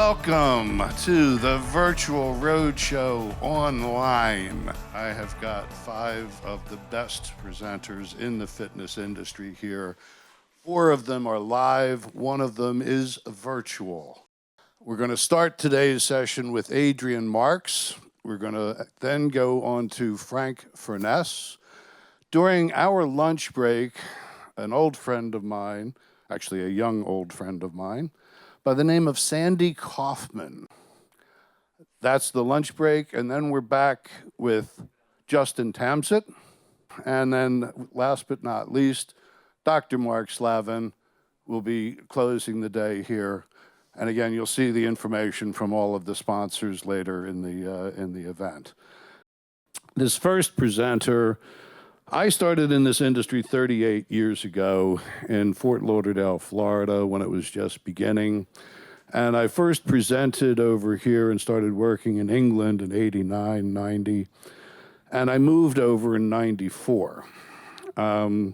Welcome to the virtual roadshow online. I have got 5 of the best presenters in the fitness industry here. 4 of them are live, 1 of them is virtual. We're going to start today's session with Adrian Marks. We're going to then go on to Frank Furness. During our lunch break, an old friend of mine, actually a young old friend of mine, by the name of Sandy Kaufman. That's the lunch break, and then we're back with Justin Tamset. And then last but not least, Dr. Mark Slavin will be closing the day here. And again, you'll see the information from all of the sponsors later in the event. This first presenter, I started in this industry 38 years ago in Fort Lauderdale, Florida, when it was just beginning. And I first presented over here and started working in England in 89, 90. And I moved over in 94. But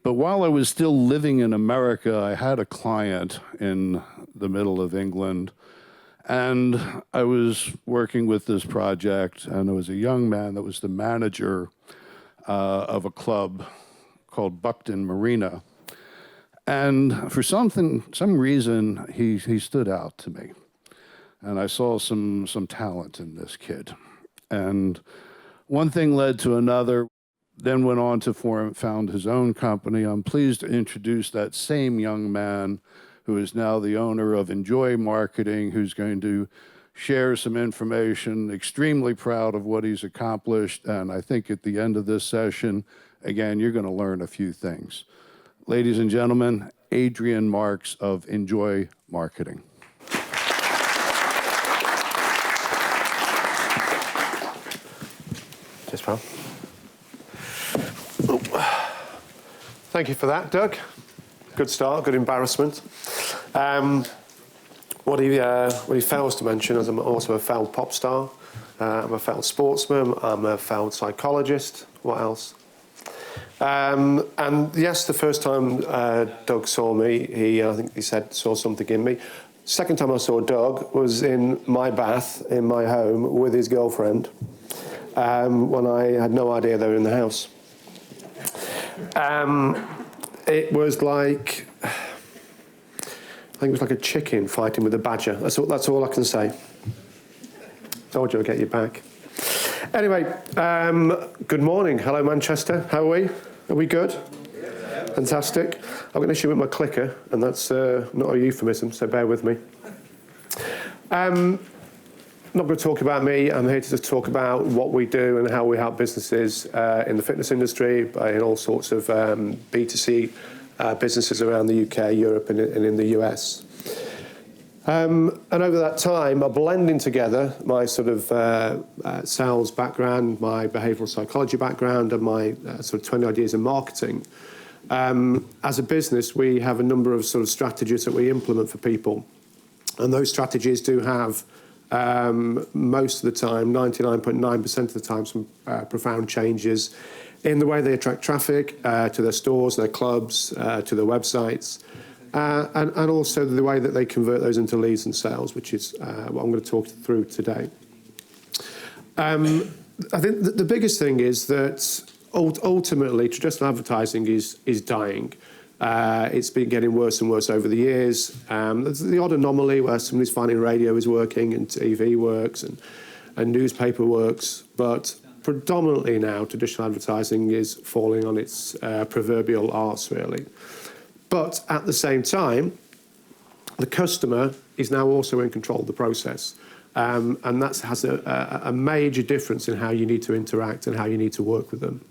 while I was still living in America, I had a client in the middle of England. And I was working with this project, and there was a young man that was the manager of a club called Buckton Marina. And for some reason, he stood out to me. And I saw some talent in this kid. And one thing led to another, then went on to found his own company. I'm pleased to introduce that same young man who is now the owner of Enjoy Marketing, who's going to share some information, extremely proud of what he's accomplished, and I think at the end of this session, again, you're going to learn a few things. Ladies and gentlemen, Adrian Marks of Enjoy Marketing. Cheers, pal. Thank you for that, Doug. Good start, good embarrassment. What he fails to mention is I'm also a failed pop star, I'm a failed sportsman, I'm a failed psychologist. What else? And yes, the first time Doug saw me, I think he saw something in me. Second time I saw Doug was in my bath in my home with his girlfriend when I had no idea they were in the house. It was like, I think it was like a chicken fighting with a badger. That's all I can say. Told you I'd get you back. Anyway, good morning. Hello, Manchester. How are we? Are we good? Fantastic. I'm going to shoot with my clicker, and that's not a euphemism, so bear with me. I'm not going to talk about me. I'm here to just talk about what we do and how we help businesses in the fitness industry, in all sorts of B2C businesses around the UK, Europe, and in the US. And over that time, I'm blending together my sort of sales background, my behavioural psychology background, and my sort of 20-odd years in marketing. As a business, we have a number of sort of strategies that we implement for people. And those strategies do have, most of the time, 99.9% of the time, some profound changes in the way they attract traffic to their stores, their clubs, to their websites, and also the way that they convert those into leads and sales, which is what I'm going to talk through today. I think the biggest thing is that ultimately traditional advertising is dying. It's been getting worse and worse over the years. There's the odd anomaly where somebody's finding radio is working and TV works and newspaper works, but predominantly now, traditional advertising is falling on its proverbial arse, really. But at the same time, the customer is now also in control of the process. And that has a major difference in how you need to interact and how you need to work with them.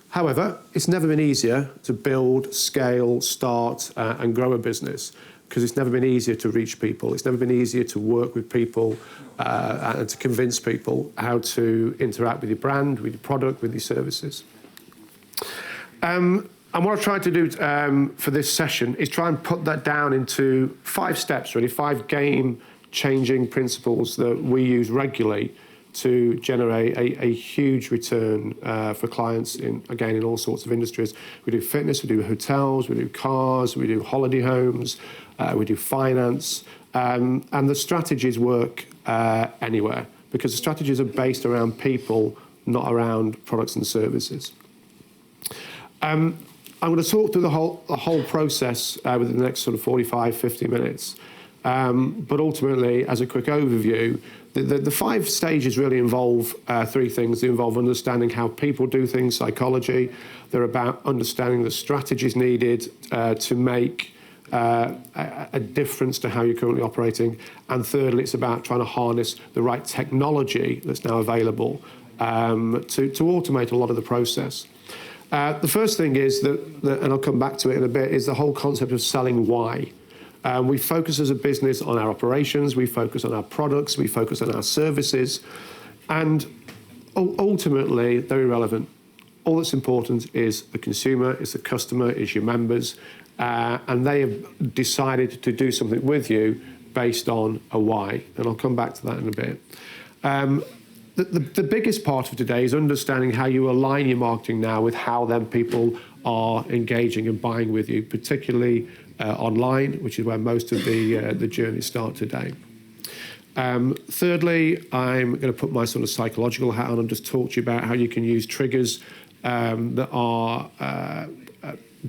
However, it's never been easier to build, scale, start, and grow a business, because it's never been easier to reach people. It's never been easier to work with people and to convince people how to interact with your brand, with your product, with your services. And what I've tried to do for this session is try and put that down into 5 steps, really, 5 game-changing principles that we use regularly to generate a huge return for clients, in all sorts of industries. We do fitness, we do hotels, we do cars, we do holiday homes, we do finance, And the strategies work anywhere, because the strategies are based around people, not around products and services. I'm going to talk through the whole process within the next sort of 45, 50 minutes. But ultimately, as a quick overview, the 5 stages really involve 3 things. They involve understanding how people do things, psychology. They're about understanding the strategies needed to make a difference to how you're currently operating. And thirdly, it's about trying to harness the right technology that's now available to automate a lot of the process. The first thing is that, and I'll come back to it in a bit, is the whole concept of selling why. We focus as a business on our operations, we focus on our products, we focus on our services, and ultimately they're irrelevant. All that's important is the consumer, is the customer, is your members, and they have decided to do something with you based on a why, and I'll come back to that in a bit. The biggest part of today is understanding how you align your marketing now with how then people are engaging and buying with you, particularly online, which is where most of the journeys start today. Thirdly, I'm going to put my sort of psychological hat on and just talk to you about how you can use triggers that are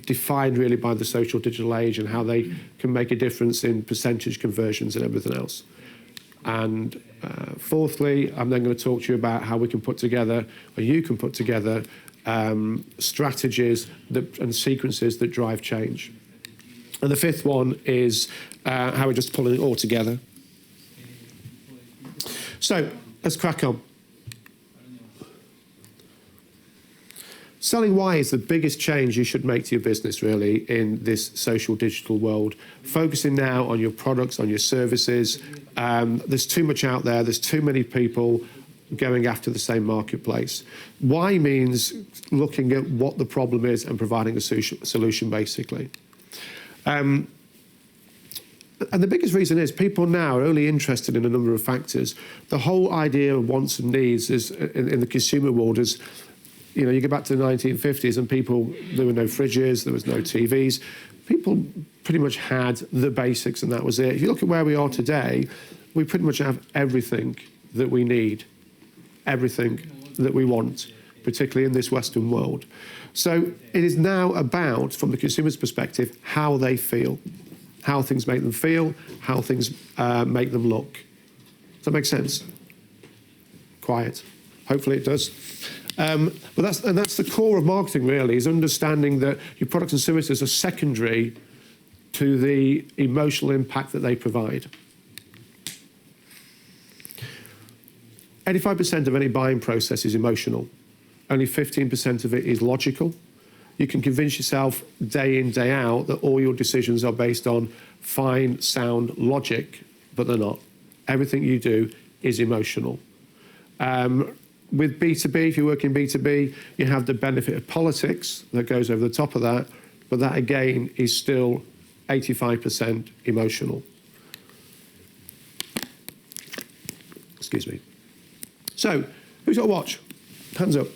defined really by the social digital age and how they can make a difference in percentage conversions and everything else. And fourthly, I'm then going to talk to you about how we can put together, or you can put together, strategies and sequences that drive change. And the fifth one is how we're just pulling it all together. So let's crack on. Selling why is the biggest change you should make to your business, really, in this social digital world. Focusing now on your products, on your services. There's too much out there. There's too many people going after the same marketplace. Why means looking at what the problem is and providing a solution, basically. And the biggest reason is people now are only interested in a number of factors. The whole idea of wants and needs is in the consumer world is, you know, you go back to the 1950s and there were no fridges, there was no TVs. People pretty much had the basics and that was it. If you look at where we are today, we pretty much have everything that we need, everything that we want, particularly in this Western world. So it is now about, from the consumer's perspective, how they feel, how things make them feel, how things make them look. Does that make sense? Quiet. Hopefully it does. But that's the core of marketing, really, is understanding that your products and services are secondary to the emotional impact that they provide. 85% of any buying process is emotional. Only 15% of it is logical. You can convince yourself day in, day out that all your decisions are based on fine, sound logic, but they're not. Everything you do is emotional. With B2B, if you work in B2B, you have the benefit of politics that goes over the top of that, but that again is still 85% emotional. Excuse me. So, who's got a watch? Hands up.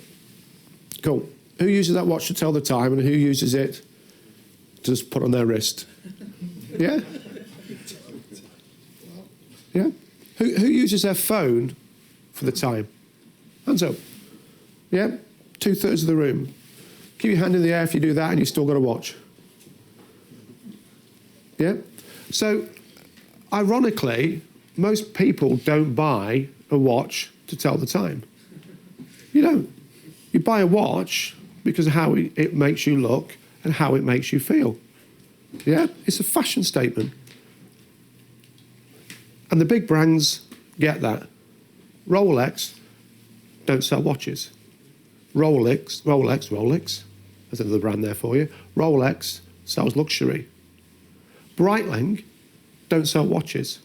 Cool. Who uses that watch to tell the time and who uses it to just put on their wrist? Yeah? Yeah? Who uses their phone for the time? Hands up. Yeah? 2/3 of the room. Keep your hand in the air if you do that and you've still got a watch. Yeah? So, ironically, most people don't buy a watch to tell the time. You don't. You buy a watch because of how it makes you look and how it makes you feel. Yeah? It's a fashion statement. And the big brands get that. Rolex don't sell watches. Rolex, there's another brand there for you. Rolex sells luxury. Breitling don't sell watches.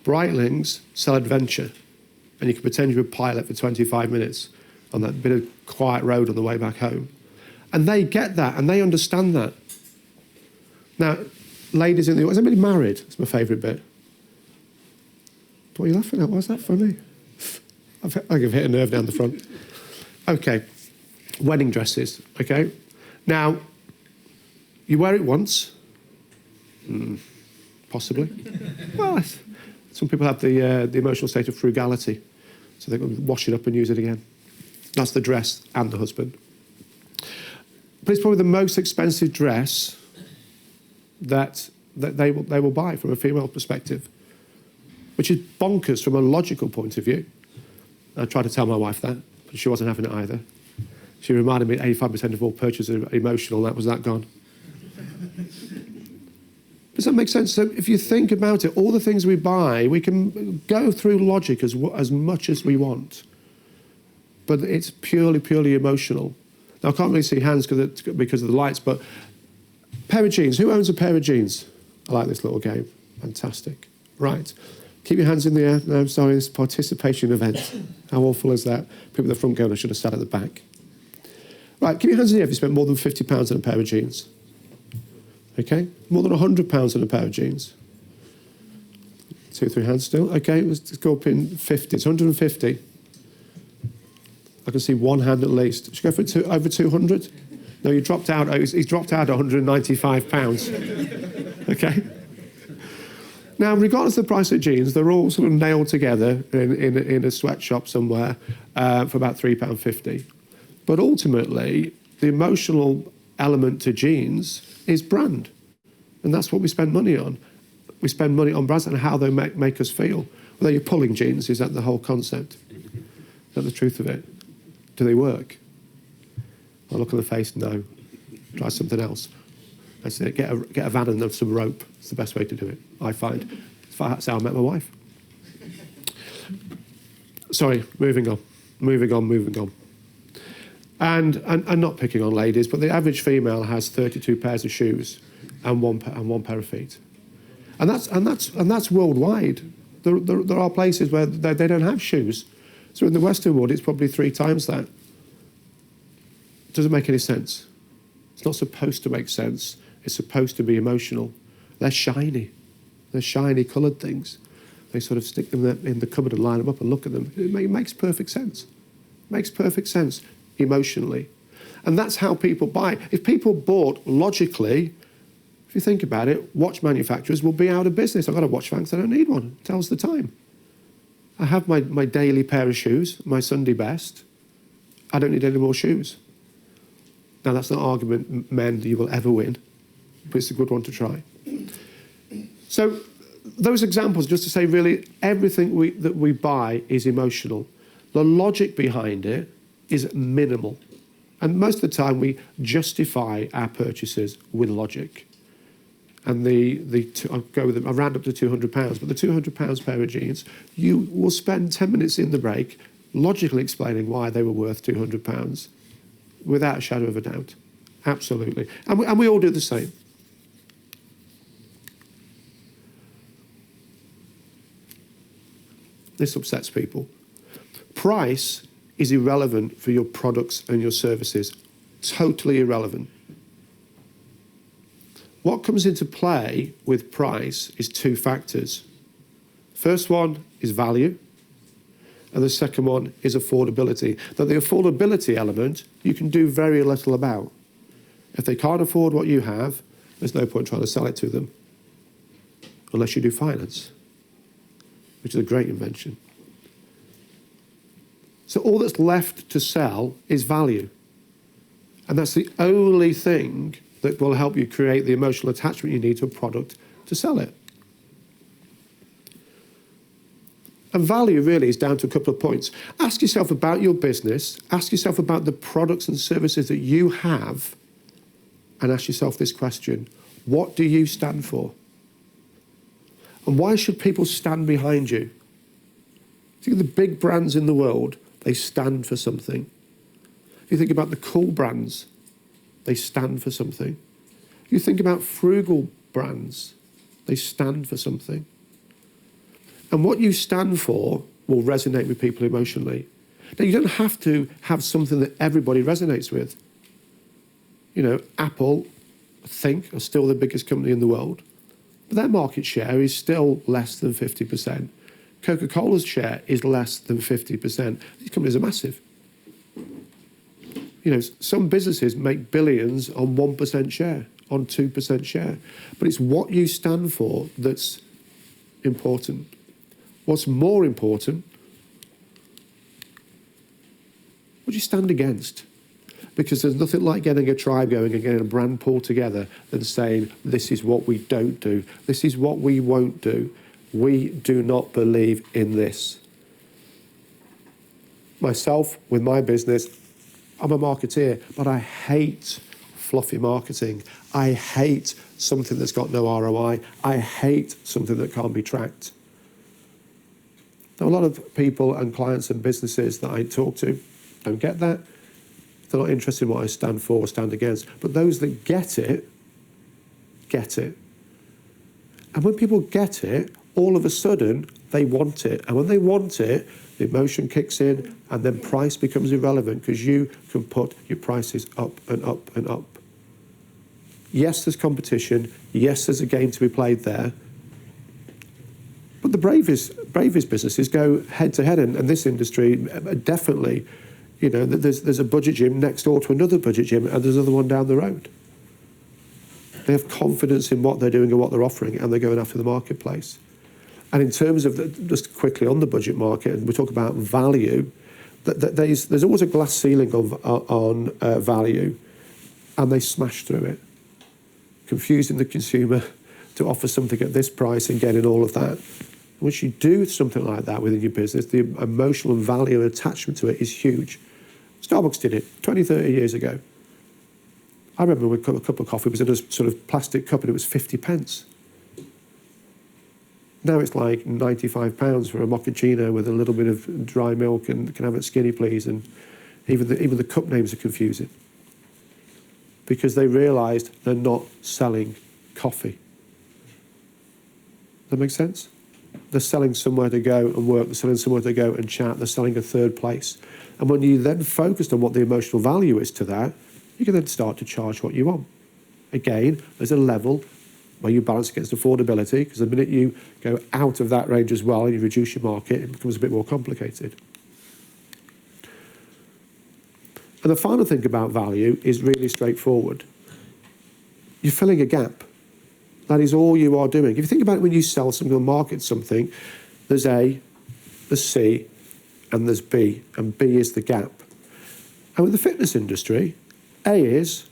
Breitlings sell adventure. And you can pretend you're a pilot for 25 minutes on that bit of quiet road on the way back home. And they get that, and they understand that. Now, ladies in the audience, has anybody married? That's my favourite bit. What are you laughing at? Why is that funny? I think I've hit a nerve down the front. Okay, wedding dresses, okay? Now, you wear it once. Possibly. Well, some people have the emotional state of frugality, so they can wash it up and use it again. That's the dress and the husband. But it's probably the most expensive dress that they will buy from a female perspective, which is bonkers from a logical point of view. I tried to tell my wife that, but she wasn't having it either. She reminded me 85% of all purchases are emotional. That was that gone. Does that make sense? So if you think about it, all the things we buy, we can go through logic as much as we want, but it's purely emotional. Now, I can't really see hands because of the lights, but pair of jeans. Who owns a pair of jeans? I like this little game. Fantastic. Right. Keep your hands in the air. No, I'm sorry, this participation event. How awful is that? People at the front going, I should have sat at the back. Right, keep your hands in the air if you spent more than £50 on a pair of jeans. Okay? More than £100 on a pair of jeans. 2 or 3 hands still. Okay, let's go up in 50. It's 150. I can see one hand at least. Should we go for over 200? No, you dropped out. He's dropped out £195. Okay? Now, regardless of the price of jeans, they're all sort of nailed together in a sweatshop somewhere for about £3.50. But ultimately, the emotional element to jeans is brand. And that's what we spend money on. We spend money on brands and how they make us feel. Whether you're pulling jeans, is that the whole concept? Is that the truth of it? Do they work? I look on the face, no. Try something else. That's it. Get a van and some rope. It's the best way to do it, I find. That's how I met my wife. Sorry, moving on. And not picking on ladies, but the average female has 32 pairs of shoes and one pair of feet. And that's worldwide. There are places where they don't have shoes. So in the Western world, it's probably 3 times that. It doesn't make any sense. It's not supposed to make sense. It's supposed to be emotional. They're shiny. They're shiny coloured things. They sort of stick them in the cupboard and line them up and look at them. It makes perfect sense. Makes perfect sense emotionally. And that's how people buy. If people bought logically, if you think about it, watch manufacturers will be out of business. I've got a watch factory, I don't need one. It tells the time. I have my daily pair of shoes, my Sunday best. I don't need any more shoes. Now, that's not an argument, men, that you will ever win, but it's a good one to try. So those examples, just to say, really, everything that we buy is emotional. The logic behind it is minimal. And most of the time, we justify our purchases with logic. And I'll go with them, I round up to £200, but the £200 pair of jeans, you will spend 10 minutes in the break logically explaining why they were worth £200 without a shadow of a doubt. Absolutely. And we all do the same. This upsets people. Price is irrelevant for your products and your services. Totally irrelevant. What comes into play with price is 2 factors. First one is value, and the second one is affordability. Now, the affordability element, you can do very little about. If they can't afford what you have, there's no point trying to sell it to them, unless you do finance, which is a great invention. So all that's left to sell is value. And that's the only thing that will help you create the emotional attachment you need to a product to sell it. And value really is down to a couple of points. Ask yourself about your business, ask yourself about the products and services that you have, and ask yourself this question: what do you stand for? And why should people stand behind you? Think of the big brands in the world, they stand for something. If you think about the cool brands, they stand for something. If you think about frugal brands, they stand for something. And what you stand for will resonate with people emotionally. Now, you don't have to have something that everybody resonates with. You know, Apple, I think, are still the biggest company in the world, but their market share is still less than 50%. Coca-Cola's share is less than 50%. These companies are massive. You know, some businesses make billions on 1% share on 2% share. But it's what you stand for that's important. What's more important, what do you stand against? Because there's nothing like getting a tribe going and getting a brand pulled together than saying, this is what we don't do. This is what we won't do. We do not believe in this. Myself, with my business, I'm a marketeer, but I hate fluffy marketing. I hate something that's got no ROI. I hate something that can't be tracked. Now, a lot of people and clients and businesses that I talk to don't get that. They're not interested in what I stand for or stand against. But those that get it, get it. And when people get it, all of a sudden, they want it. And when they want it, the emotion kicks in, and then price becomes irrelevant because you can put your prices up and up and up. Yes, there's competition. Yes, there's a game to be played there. But the bravest businesses go head to head, and this industry definitely, you know, there's a budget gym next door to another budget gym, and there's another one down the road. They have confidence in what they're doing and what they're offering, and they're going after the marketplace. And in terms of, just quickly on the budget market, and we talk about value, there's always a glass ceiling on value, and they smash through it, confusing the consumer to offer something at this price and getting all of that. Once you do something like that within your business, the emotional value and attachment to it is huge. Starbucks did it 20, 30 years ago. I remember when a cup of coffee was in a sort of plastic cup and it was 50 pence. Now it's like £95 for a mochaccino with a little bit of dry milk, and can I have it skinny, please? And even the cup names are confusing because they realised they're not selling coffee. Does that make sense? They're selling somewhere to go and work. They're selling somewhere to go and chat. They're selling a third place. And when you then focused on what the emotional value is to that, you can then start to charge what you want. Again, there's a level where you balance against affordability, because the minute you go out of that range as well and you reduce your market, it becomes a bit more complicated. And the final thing about value is really straightforward. You're filling a gap. That is all you are doing. If you think about it, when you sell something or market something, there's A, there's C, and there's B, and B is the gap. And with the fitness industry, A is,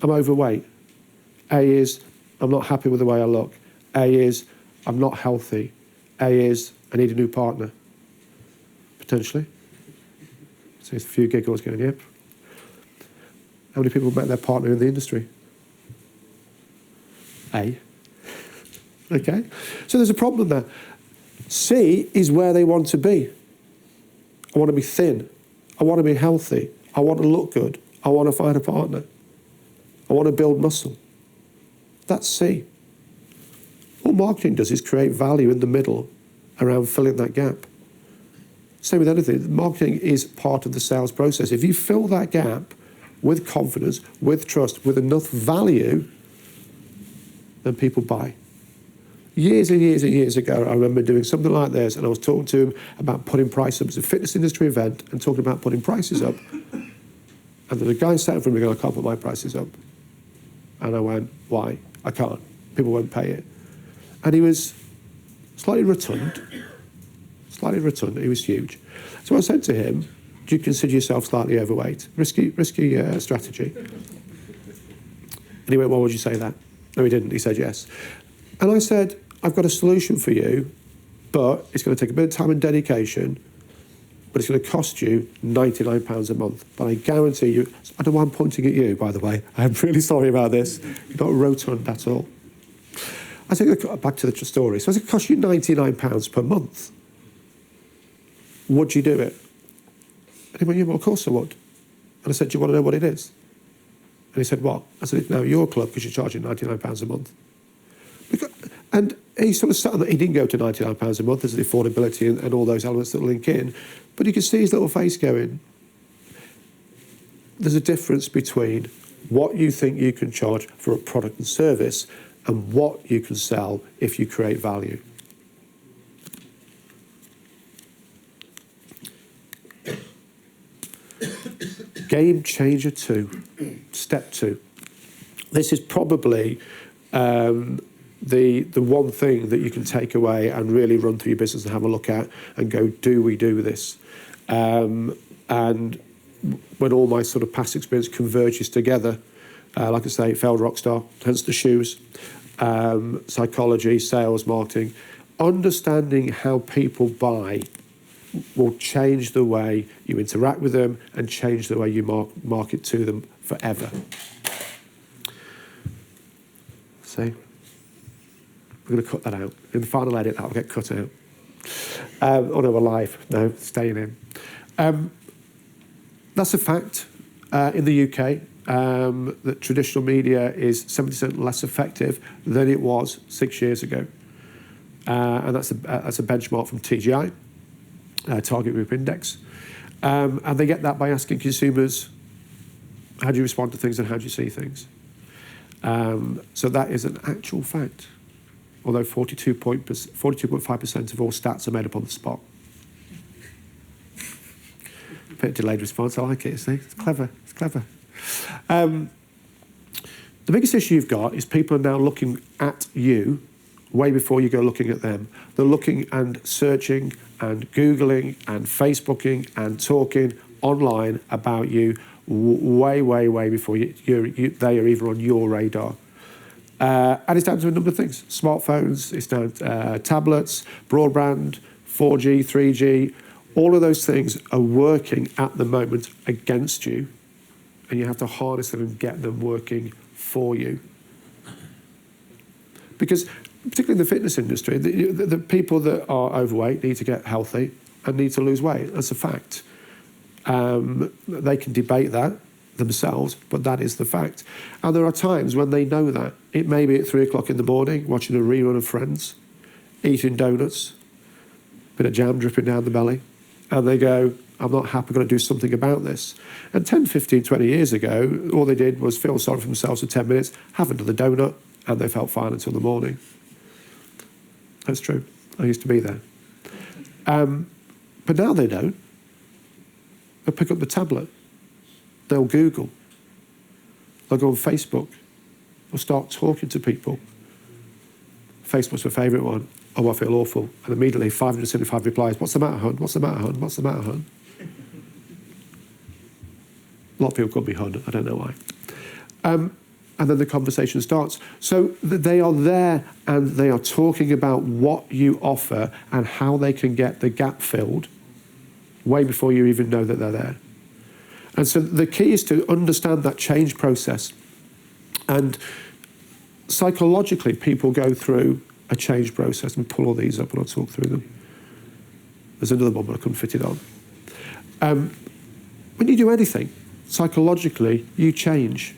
I'm overweight. A is, I'm not happy with the way I look. A is, I'm not healthy. A is, I need a new partner. Potentially. So there's a few giggles going, yep. How many people met their partner in the industry? A. Okay? So there's a problem there. C is where they want to be. I want to be thin. I want to be healthy. I want to look good. I want to find a partner. I want to build muscle. That's C. All marketing does is create value in the middle around filling that gap. Same with anything. Marketing is part of the sales process. If you fill that gap with confidence, with trust, with enough value, then people buy. Years and years and years ago, I remember doing something like this, and I was talking to him about putting prices up. It was a fitness industry event, and talking about putting prices up. And then a guy sat in front of me going, I can't put my prices up. And I went, why? I can't. People won't pay it. And he was slightly rotund. He was huge. So I said to him, do you consider yourself slightly overweight? Risky strategy. And he went, why would you say that? No, he didn't. He said yes. And I said, I've got a solution for you, but it's going to take a bit of time and dedication, but it's going to cost you £99 a month. But I guarantee you, I don't know why I'm pointing at you, by the way. I'm really sorry about this. You're not rotund at all. I said, back to the story. So I said, it costs you £99 per month. Would you do it? And he went, yeah, well, of course I would. And I said, do you want to know what it is? And he said, what? I said, it's now your club because you're charging £99 a month. And he sort of sat on that. He didn't go to £99 a month. There's the affordability and all those elements that link in. But you could see his little face going, there's a difference between what you think you can charge for a product and service and what you can sell if you create value. Game changer 2, step 2. this is probably the one thing that you can take away and really run through your business and have a look at and go, do we do this? And when all my sort of past experience converges together, like I say, failed rock star, hence the shoes, psychology, sales, marketing, understanding how people buy will change the way you interact with them and change the way you market to them forever. See? We're going to cut that out. In the final edit, that will get cut out. Oh no, we're live. No, staying in. That's a fact in the UK, that traditional media is 70% less effective than it was 6 years ago. And that's a benchmark from TGI, Target Group Index. And they get that by asking consumers, how do you respond to things and how do you see things? So that is an actual fact, although 42.5% of all stats are made up on the spot. Bit of delayed response, I like it, see? It's clever, it's clever. The biggest issue you've got is people are now looking at you way before you go looking at them. They're looking and searching and Googling and Facebooking and talking online about you way before they are even on your radar. And it's down to a number of things. Smartphones, it's down to tablets, broadband, 4G, 3G. All of those things are working at the moment against you, and you have to harness them and get them working for you. Because, particularly in the fitness industry, the people that are overweight need to get healthy and need to lose weight. That's a fact. They can debate that themselves, but that is the fact. And there are times when they know that. It may be at 3 o'clock in the morning, watching a rerun of Friends, eating donuts, bit of jam dripping down the belly, and they go, I'm not happy, I've got to do something about this. And 10, 15, 20 years ago, all they did was feel sorry for themselves for 10 minutes, have another donut, and they felt fine until the morning. That's true. I used to be there. But now they don't. They'll pick up the tablet. They'll Google. They'll go on Facebook. They'll start talking to people. Facebook's my favourite one. Oh, I feel awful. And immediately 575 replies. What's the matter, hon? What's the matter, hon? What's the matter, hon? A lot of people call me hon. I don't know why. And then the conversation starts. So they are there and they are talking about what you offer and how they can get the gap filled way before you even know that they're there. And so the key is to understand that change process. And psychologically, people go through a change process, and pull all these up and I'll talk through them. There's another one, but I couldn't fit it on. When you do anything, psychologically, you change.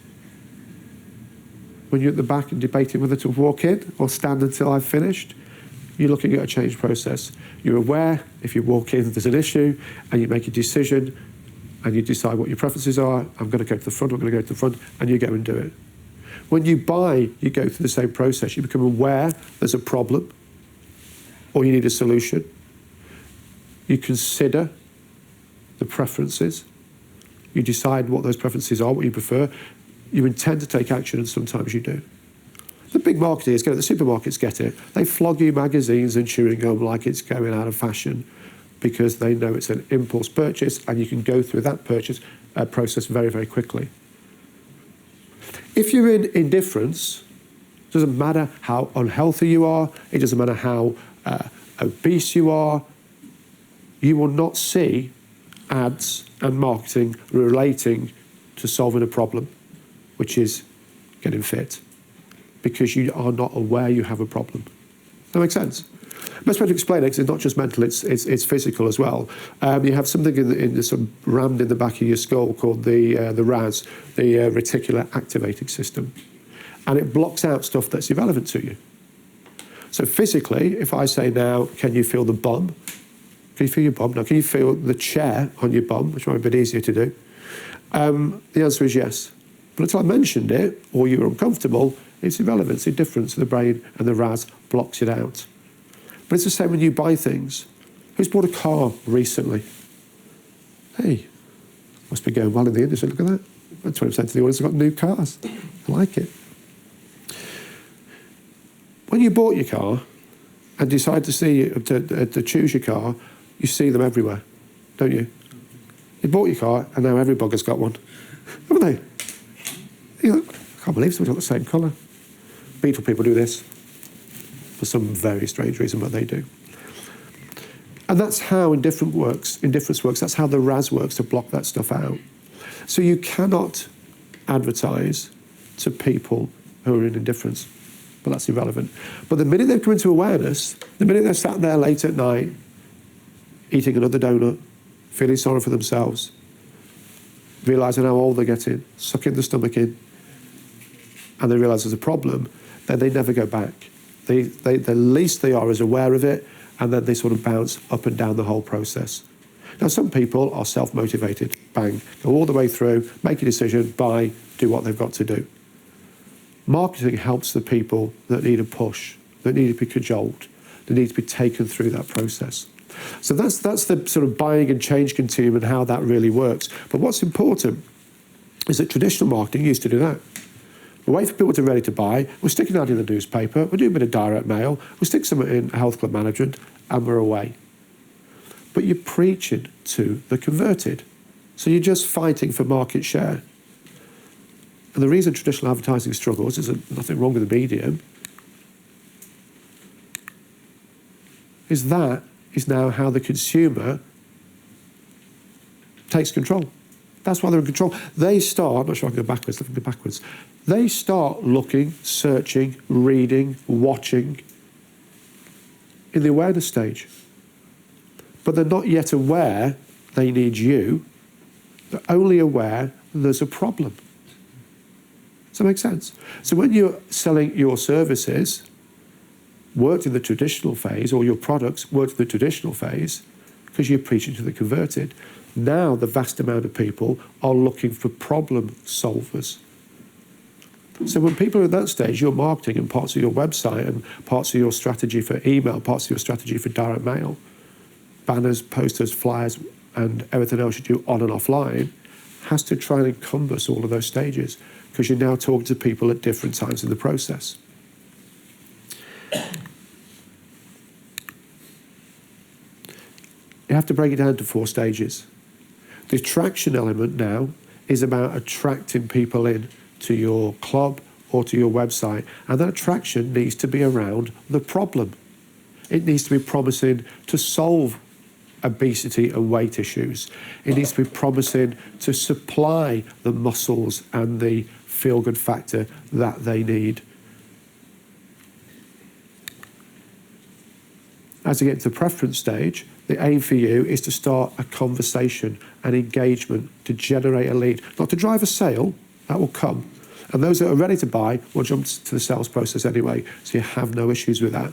When you're at the back and debating whether to walk in or stand until I've finished, you're looking at a change process. You're aware if you walk in, there's an issue, and you make a decision, and you decide what your preferences are. I'm going to go to the front, I'm going to go to the front, and you go and do it. When you buy, you go through the same process. You become aware there's a problem or you need a solution. You consider the preferences. You decide what those preferences are, what you prefer. You intend to take action, and sometimes you do. The big marketeers get it, the supermarkets get it. They flog you magazines and chewing gum like it's going out of fashion because they know it's an impulse purchase and you can go through that purchase process very quickly. If you're in indifference, it doesn't matter how unhealthy you are, it doesn't matter how obese you are, you will not see ads and marketing relating to solving a problem, which is getting fit, because you are not aware you have a problem. That makes sense? Best way to explain it, because it's not just mental, it's physical as well. You have something in the sort of rammed in the back of your skull called the RAS, the reticular activating system. And it blocks out stuff that's irrelevant to you. So physically, if I say now, can you feel the bum? Can you feel your bum? Now, can you feel the chair on your bum, which might be a bit easier to do? The answer is yes. But until I mentioned it, or you were uncomfortable, it's irrelevant, it's indifferent to the brain, and the RAS blocks it out. But it's the same when you buy things. Who's bought a car recently? Hey, must be going well in the industry, look at that. 20% of the audience have got new cars. I like it. when you bought your car and decide to choose your car, you see them everywhere, don't you? You bought your car and now every bugger's got one, haven't they? You know, I can't believe someone's got the same colour. Beetle people do this for some very strange reason, but they do. And that's how indifference works, that's how the RAS works to block that stuff out. So you cannot advertise to people who are in indifference, but that's irrelevant. But the minute they've come into awareness, the minute they're sat there late at night, eating another donut, feeling sorry for themselves, realising how old they're getting, sucking the stomach in, and they realise there's a problem, then they never go back. The least they are is aware of it, and then they sort of bounce up and down the whole process. Now, some people are self-motivated. Bang, go all the way through, make a decision, buy, do what they've got to do. Marketing helps the people that need a push, that need to be cajoled, that need to be taken through that process. So that's the sort of buying and change continuum and how that really works. But what's important is that traditional marketing used to do that. We wait for people to be ready to buy, we're sticking that in the newspaper, we're doing a bit of direct mail, we stick some in health club management, and we're away. But you're preaching to the converted. So you're just fighting for market share. And the reason traditional advertising struggles is nothing wrong with the medium, is that is now how the consumer takes control. That's why they're in control. They start, I'm not sure I can go backwards, let me go backwards. They start looking, searching, reading, watching in the awareness stage. But they're not yet aware they need you. They're only aware there's a problem. Does that make sense? So when you're selling your services, worked in the traditional phase, or your products worked in the traditional phase, because you're preaching to the converted, now the vast amount of people are looking for problem solvers. So when people are at that stage, your marketing and parts of your website and parts of your strategy for email, parts of your strategy for direct mail, banners, posters, flyers, and everything else you do on and offline has to try and encompass all of those stages, because you're now talking to people at different times in the process. You have to break it down to 4 stages. The attraction element now is about attracting people in to your club or to your website, and that attraction needs to be around the problem. It needs to be promising to solve obesity and weight issues. It needs to be promising to supply the muscles and the feel-good factor that they need. As you get to the preference stage, the aim for you is to start a conversation, an engagement, to generate a lead. Not to drive a sale, that will come. And those that are ready to buy will jump to the sales process anyway, so you have no issues with that.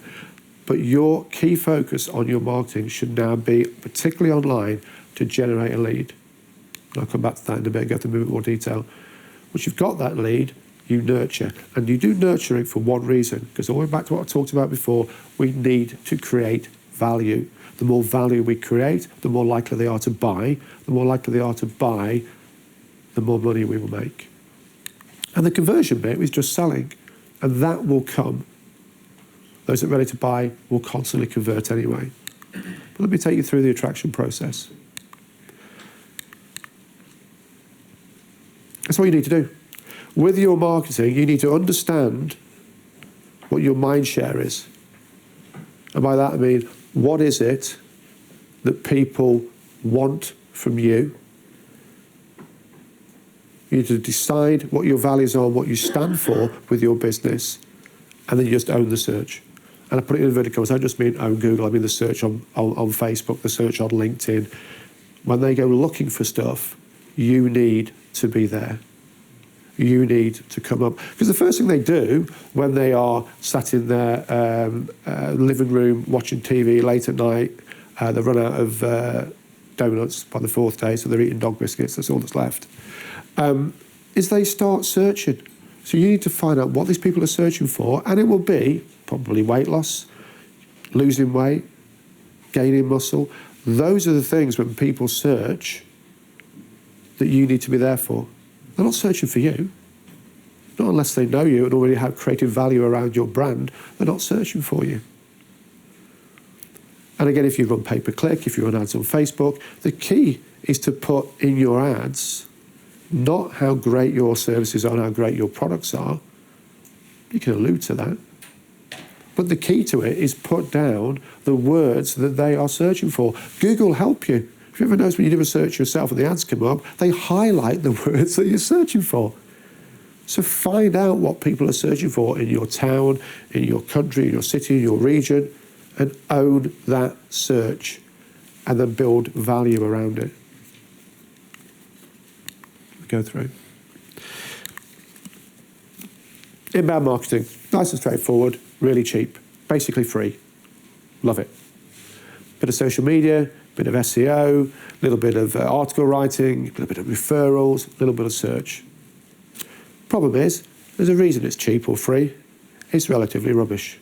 But your key focus on your marketing should now be, particularly online, to generate a lead. And I'll come back to that in a bit, go through a bit more detail. Once you've got that lead, you nurture. And you do nurturing for one reason, because all the way back to what I talked about before, we need to create value. The more value we create, the more likely they are to buy. The more likely they are to buy, the more money we will make. And the conversion bit is just selling, and that will come. Those that are ready to buy will constantly convert anyway. But let me take you through the attraction process. That's what you need to do. With your marketing, you need to understand what your mind share is. And by that I mean, what is it that people want from you? You need to decide what your values are and what you stand for with your business, and then you just own the search. And I put it in inverted commas. I just mean own Google. I mean the search on Facebook, the search on LinkedIn. When they go looking for stuff, you need to be there. You need to come up. Because the first thing they do when they are sat in their living room watching TV late at night, they run out of donuts by the 4th day, so they're eating dog biscuits, that's all that's left, is they start searching. So you need to find out what these people are searching for, and it will be probably weight loss, losing weight, gaining muscle. Those are the things when people search that you need to be there for. They're not searching for you. Not unless they know you and already have creative value around your brand, they're not searching for you. And again, if you run pay-per-click, if you run ads on Facebook, the key is to put in your ads not how great your services are and how great your products are. You can allude to that. But the key to it is put down the words that they are searching for. Google will help you. If you ever notice when you do a search yourself and the ads come up, they highlight the words that you're searching for. So find out what people are searching for in your town, in your country, in your city, in your region, and own that search, and then build value around it. Go through. Inbound marketing, nice and straightforward, really cheap, basically free. Love it. Bit of social media, bit of SEO, a little bit of article writing, a little bit of referrals, a little bit of search. Problem is, there's a reason it's cheap or free. It's relatively rubbish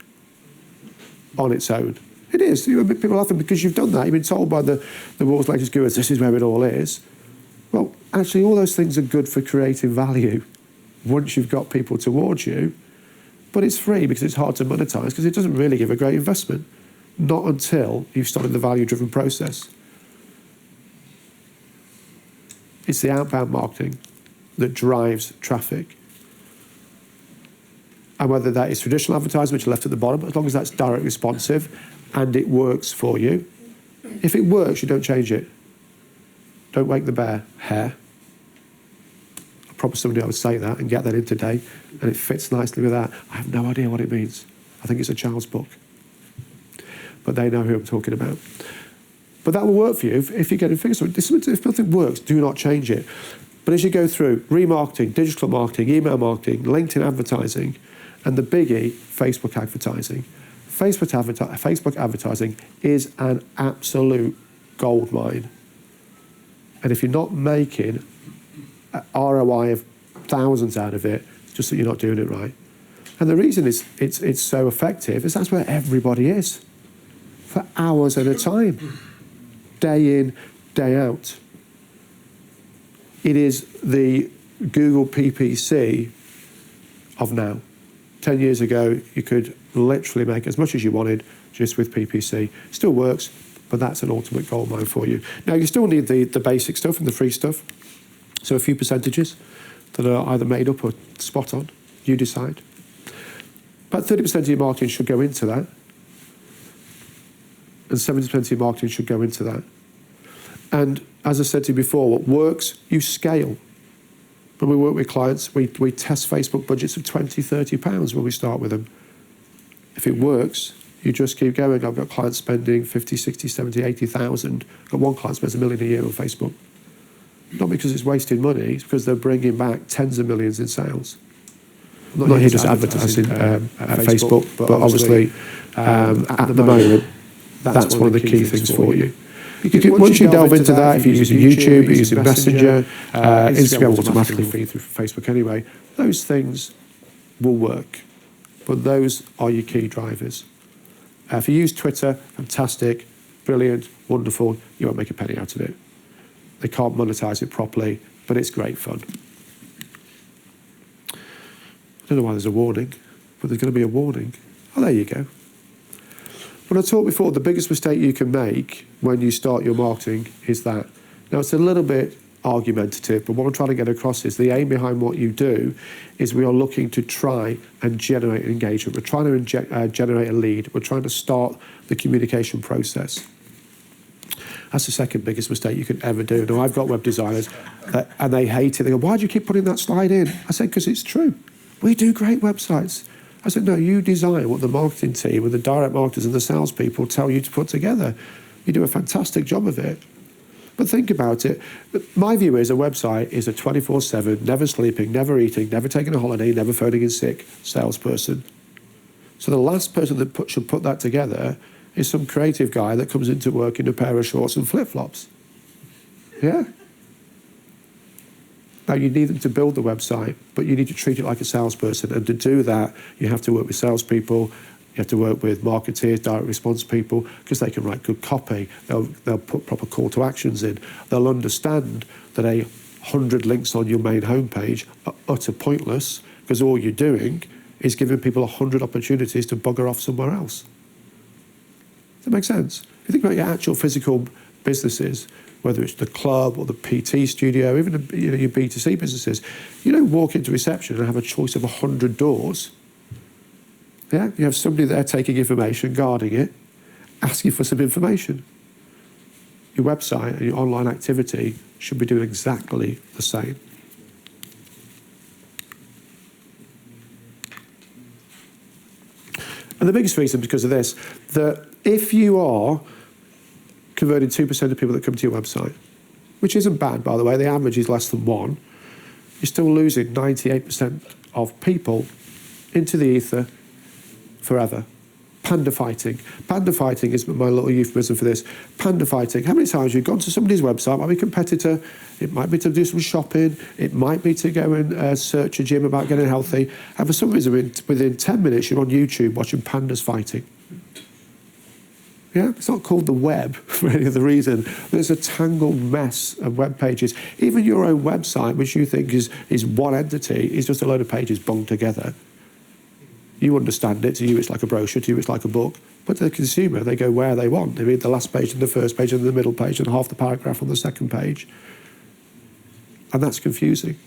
on its own. It is. People often, because you've done that, you've been told by the world's latest gurus, this is where it all is. Well, actually, all those things are good for creating value once you've got people towards you, but it's free because it's hard to monetize because it doesn't really give a great investment. Not until you've started the value-driven process. It's the outbound marketing that drives traffic. And whether that is traditional advertising, which are left at the bottom, as long as that's direct responsive and it works for you. If it works, you don't change it. Don't wake the bear. Hair. I promised somebody I would say that and get that in today, and it fits nicely with that. I have no idea what it means. I think it's a child's book. But they know who I'm talking about. But that will work for you if you're getting figures. If nothing works, do not change it. But as you go through remarketing, digital marketing, email marketing, LinkedIn advertising, and the biggie, Facebook advertising. Facebook advertising is an absolute gold mine. And if you're not making an ROI of thousands out of it, it's just that you're not doing it right. And the reason it's so effective is that's where everybody is for hours at a time, day in, day out. It is the Google PPC of now. 10 years ago, you could literally make as much as you wanted just with PPC. Still works, but that's an ultimate gold mine for you. Now, you still need the basic stuff and the free stuff. So a few percentages that are either made up or spot on. You decide. About 30% of your marketing should go into that. And 70% of your marketing should go into that. And as I said to you before, what works, you scale. When we work with clients, we test Facebook budgets of £20, £30 when we start with them. If it works, you just keep going. I've got clients spending 50, 60, 70, 80,000. I've got one client spends $1 million a year on Facebook. Not because it's wasting money, it's because they're bringing back tens of millions in sales. I'm not here just advertising at Facebook, but obviously at the moment, that's one of the key things for you. Once you delve into that, if you're using YouTube, you're using Messenger, Instagram will automatically feed through Facebook anyway. Those things will work, but those are your key drivers. If you use Twitter, fantastic, brilliant, wonderful, you won't make a penny out of it. They can't monetize it properly, but it's great fun. I don't know why there's a warning, but there's going to be a warning. Oh, there you go. When I talked before, the biggest mistake you can make when you start your marketing is that. Now, it's a little bit argumentative, but what I'm trying to get across is the aim behind what you do is we are looking to try and generate engagement. We're trying to generate a lead. We're trying to start the communication process. That's the second biggest mistake you can ever do. Now, I've got web designers, and they hate it. They go, why do you keep putting that slide in? I said, because it's true. We do great websites. I said, no, you design what the marketing team and the direct marketers and the salespeople tell you to put together. You do a fantastic job of it. But think about it. My view is a website is a 24/7, never sleeping, never eating, never taking a holiday, never phoning in sick salesperson. So the last person that should put that together is some creative guy that comes into work in a pair of shorts and flip-flops. Yeah? Now, you need them to build the website, but you need to treat it like a salesperson. And to do that, you have to work with salespeople, you have to work with marketeers, direct response people, because they can write good copy. They'll put proper call to actions in. They'll understand that 100 links on your main homepage are utter pointless because all you're doing is giving people 100 opportunities to bugger off somewhere else. Does that make sense? If you think about your actual physical businesses, whether it's the club or the PT studio, even your B2C businesses, you don't walk into reception and have a choice of 100 doors. Yeah, you have somebody there taking information, guarding it, asking for some information. Your website and your online activity should be doing exactly the same. And the biggest reason, because of this, that if you are converting 2% of people that come to your website, which isn't bad, by the way, the average is less than 1, you're still losing 98% of people into the ether forever. Panda fighting. Panda fighting is my little euphemism for this. Panda fighting. How many times you've gone to somebody's website, might be a competitor, it might be to do some shopping, it might be to go and search a gym about getting healthy, and for some reason within 10 minutes you're on YouTube watching pandas fighting. Yeah, it's not called the web for any other reason. There's a tangled mess of web pages. Even your own website, which you think is one entity, is just a load of pages bunged together. You understand it. To you, it's like a brochure. To you, it's like a book. But to the consumer, they go where they want. They read the last page and the first page and the middle page and half the paragraph on the second page. And that's confusing.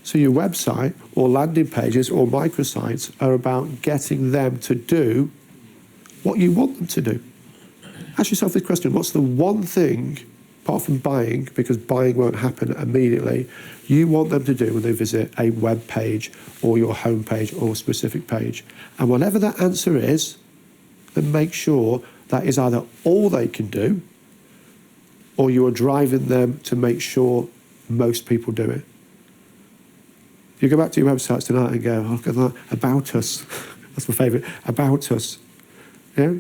So your website or landing pages or microsites are about getting them to do what you want them to do. Ask yourself this question: what's the one thing, apart from buying, because buying won't happen immediately, you want them to do when they visit a web page or your home page or a specific page? And whatever that answer is, then make sure that is either all they can do, or you are driving them to make sure most people do it. You go back to your websites tonight and go, oh, look at that, about us. That's my favourite, about us. Yeah?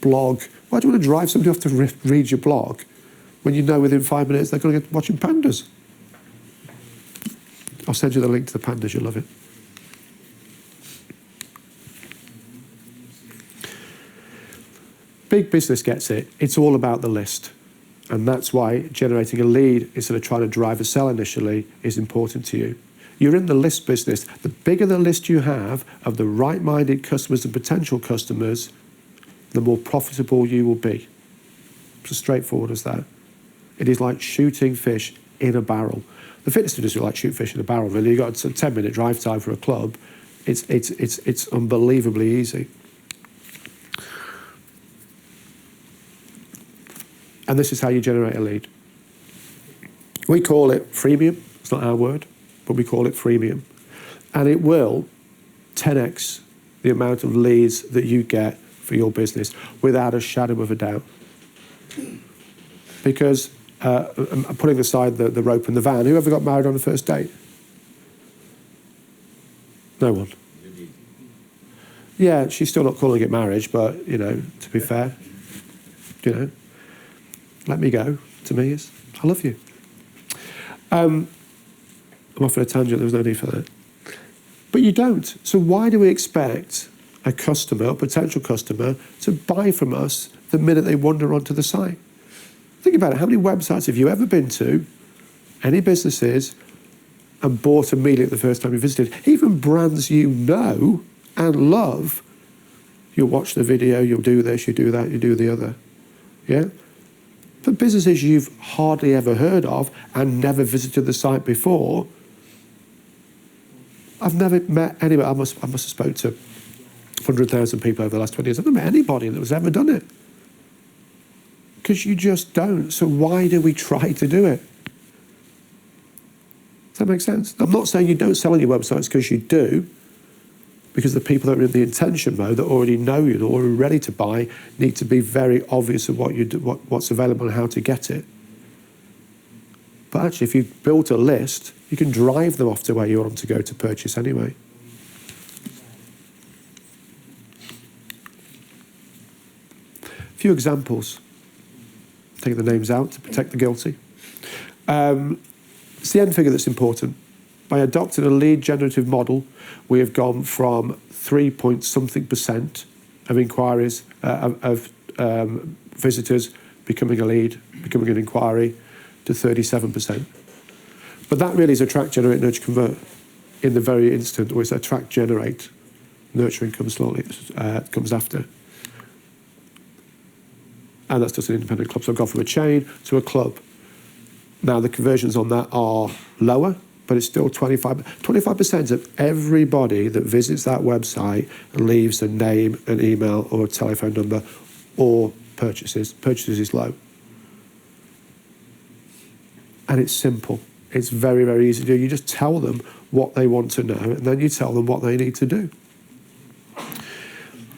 Blog. Why do you want to drive somebody off to read your blog when you know within 5 minutes they're going to get watching pandas? I'll send you the link to the pandas, you'll love it. Big business gets it. It's all about the list. And that's why generating a lead instead of trying to drive a sell initially is important to you. You're in the list business. The bigger the list you have of the right-minded customers and potential customers, the more profitable you will be. It's as straightforward as that. It is like shooting fish in a barrel. The fitness industry is like shooting fish in a barrel, really. You've got a 10-minute drive time for a club. It's unbelievably easy. And this is how you generate a lead. We call it freemium. It's not our word, but we call it freemium. And it will 10x the amount of leads that you get for your business without a shadow of a doubt. Because, I'm putting aside the rope and the van, who ever got married on the first date? No one. Yeah, she's still not calling it marriage, but, you know, to be fair, you know, let me go, to me is, I love you. I'm off on a tangent, there was no need for that. But you don't. So why do we expect a customer or potential customer to buy from us the minute they wander onto the site? Think about it. How many websites have you ever been to, any businesses, and bought immediately the first time you visited? Even brands you know and love, you'll watch the video, you'll do this, you do that, you do the other. Yeah? But businesses you've hardly ever heard of and never visited the site before, I've never met anybody. I must have spoken to 100,000 people over the last 20 years. I've never met anybody that has ever done it. Because you just don't. So why do we try to do it? Does that make sense? I'm not saying you don't sell on your websites, because you do. Because the people that are in the intention mode that already know you, that are already ready to buy, need to be very obvious of what you do, what's available and how to get it. But actually, if you build a list, you can drive them off to where you want them to go to purchase anyway. A few examples. Take the names out to protect the guilty. It's the end figure that's important. By adopting a lead generative model, we have gone from 3-point-something% of inquiries, visitors becoming a lead, becoming an inquiry, to 37%. But that really is attract, generate, nurture, convert. in the very instant, or it's attract, generate. Nurturing comes slowly, comes after. And that's just an independent club. So I've gone from a chain to a club. Now, the conversions on that are lower, but it's still 25% of everybody that visits that website and leaves a name, an email, or a telephone number, or purchases. Purchases is low. And it's simple. It's very, very easy to do. You just tell them what they want to know, and then you tell them what they need to do.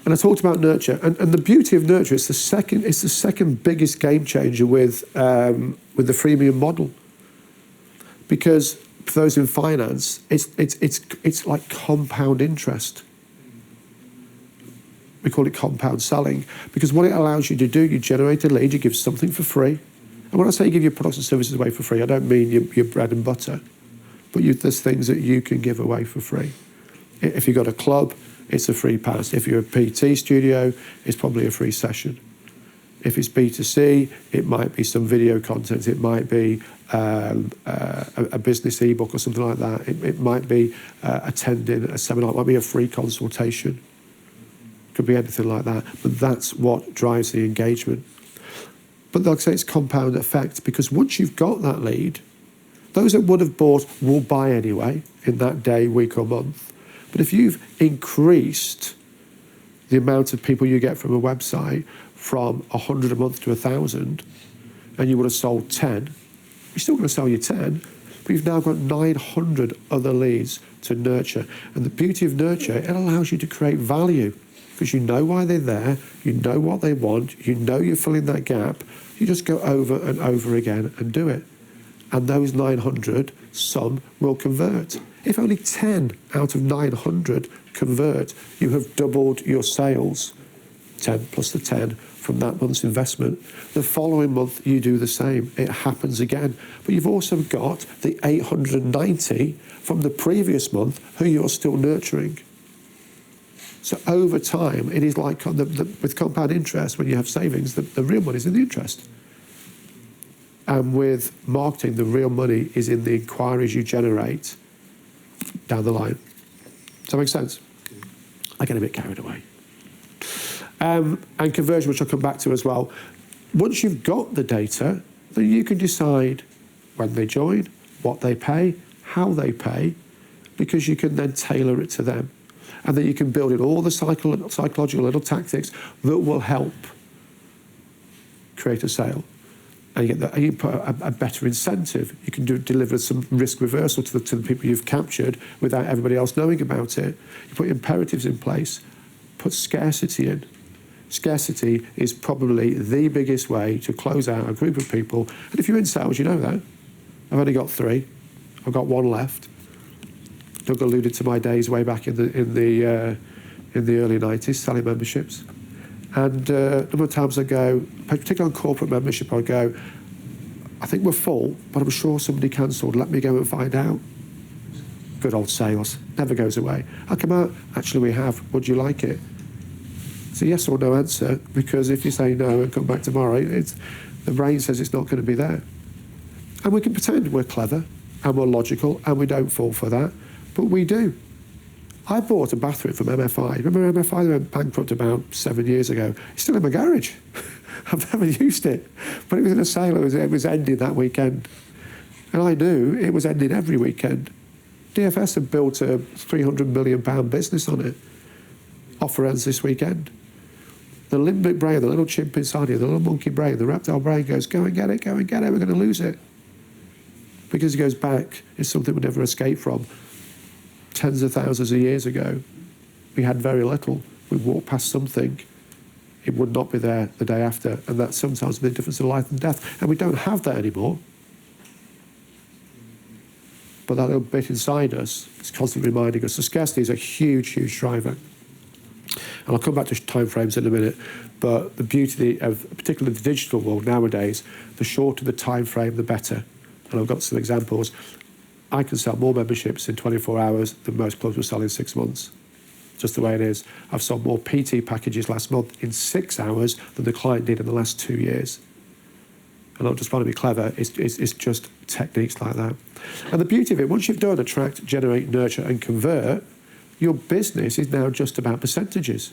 And I talked about nurture, and the beauty of nurture is the second biggest game changer with the freemium model, because for those in finance, it's like compound interest. We call it compound selling, because what it allows you to do, you generate a lead, you give something for free. And when I say you give your products and services away for free, I don't mean your bread and butter, but there's things that you can give away for free. If you've got a club, it's a free pass. If you're a PT studio, it's probably a free session. If it's B2C, it might be some video content. It might be a business ebook or something like that. It might be attending a seminar. It might be a free consultation. Could be anything like that. But that's what drives the engagement. But like I say, it's compound effect, because once you've got that lead, those that would have bought will buy anyway in that day, week or month. But if you've increased the amount of people you get from a website from 100 a month to 1,000, and you would have sold 10, you're still going to sell your 10, but you've now got 900 other leads to nurture. And the beauty of nurture, it allows you to create value, because you know why they're there, you know what they want, you know you're filling that gap. You just go over and over again and do it. And those 900, some will convert. If only 10 out of 900 convert, you have doubled your sales. 10 plus the 10 from that month's investment. The following month, you do the same. It happens again. But you've also got the 890 from the previous month who you're still nurturing. So over time, it is like with compound interest, when you have savings, the real money is in the interest. And with marketing, the real money is in the inquiries you generate down the line. Does that make sense? I get a bit carried away. And conversion, which I'll come back to as well. Once you've got the data, then you can decide when they join, what they pay, how they pay, because you can then tailor it to them. And then you can build in all the psychological little tactics that will help create a sale. And you put a better incentive. You can deliver some risk reversal to the people you've captured without everybody else knowing about it. You put imperatives in place, put scarcity in. Scarcity is probably the biggest way to close out a group of people. And if you're in sales, you know that. I've only got 3. I've got 1 left. Doug alluded to my days way back in the early 90s selling memberships. And a number of times I go, particularly on corporate membership, I go, I think we're full, but I'm sure somebody cancelled. Let me go and find out. Good old sales. Never goes away. I come out, actually we have. Would you like it? It's a yes or no answer, because if you say no and come back tomorrow, the brain says it's not going to be there. And we can pretend we're clever and we're logical and we don't fall for that, but we do. I bought a bathroom from MFI. Remember MFI? They went bankrupt about 7 years ago. It's still in my garage. I've never used it. But it was in a sale. It was ending that weekend. And I knew it was ending every weekend. DFS had built a £300 million business on it. Offer ends this weekend. The limbic brain, the little chimp inside you, the little monkey brain, the reptile brain goes, go and get it, we're going to lose it. Because it goes back, it's something we never escape from. Tens of thousands of years ago, we had very little. We walked past something, it would not be there the day after, and that's sometimes the difference in life and death. And we don't have that anymore. But that little bit inside us is constantly reminding us. So scarcity is a huge, huge driver. And I'll come back to timeframes in a minute, but the beauty of particularly the digital world nowadays, the shorter the time frame, the better. And I've got some examples. I can sell more memberships in 24 hours than most clubs will sell in 6 months. Just the way it is. I've sold more PT packages last month in 6 hours than the client did in the last 2 years. and not just trying to be clever, it's just techniques like that. And the beauty of it, once you've done attract, generate, nurture, and convert, your business is now just about percentages.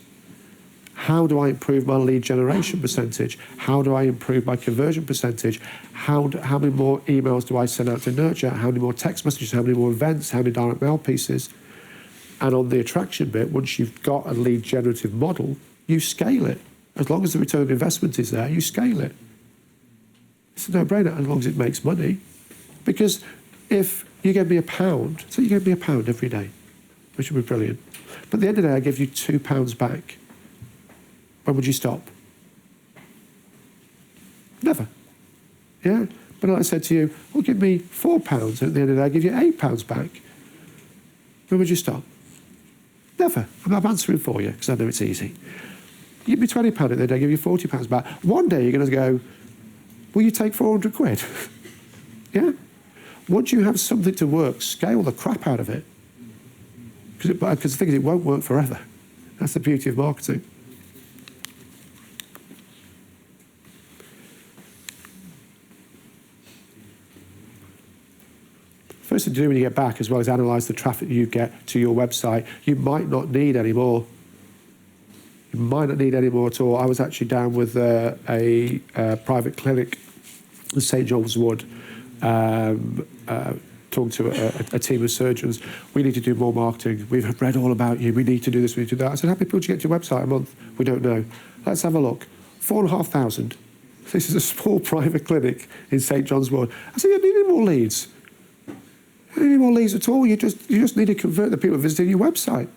How do I improve my lead generation percentage? How do I improve my conversion percentage? How many more emails do I send out to nurture? How many more text messages? How many more events? How many direct mail pieces? And on the attraction bit, once you've got a lead generative model, you scale it. As long as the return on investment is there, you scale it. It's a no-brainer as long as it makes money. Because if you gave me £1, so you gave me £1 every day, which would be brilliant. But at the end of the day, I give you £2 back. When would you stop? Never. Yeah? But I said to you, well, give me £4, and at the end of the day, I give you £8 back. When would you stop? Never. I'm answering for you, because I know it's easy. You give me £20 at the end of the day, I give you £40 back. One day you're going to go, will you take 400 quid? Yeah? Once you have something to work, scale the crap out of it. Because the thing is, it won't work forever. That's the beauty of marketing. First thing to do when you get back, as well as analyse the traffic you get to your website, you might not need any more. You might not need any more at all. I was actually down with a private clinic in St John's Wood, talking to a team of surgeons. We need to do more marketing. We've read all about you. We need to do this, we need to do that. I said, how many people do you get to your website a month? We don't know. Let's have a look. 4,500. This is a small private clinic in St John's Wood. I said, you don't need any more leads. You don't need any more leads at all. You just need to convert the people visiting your website.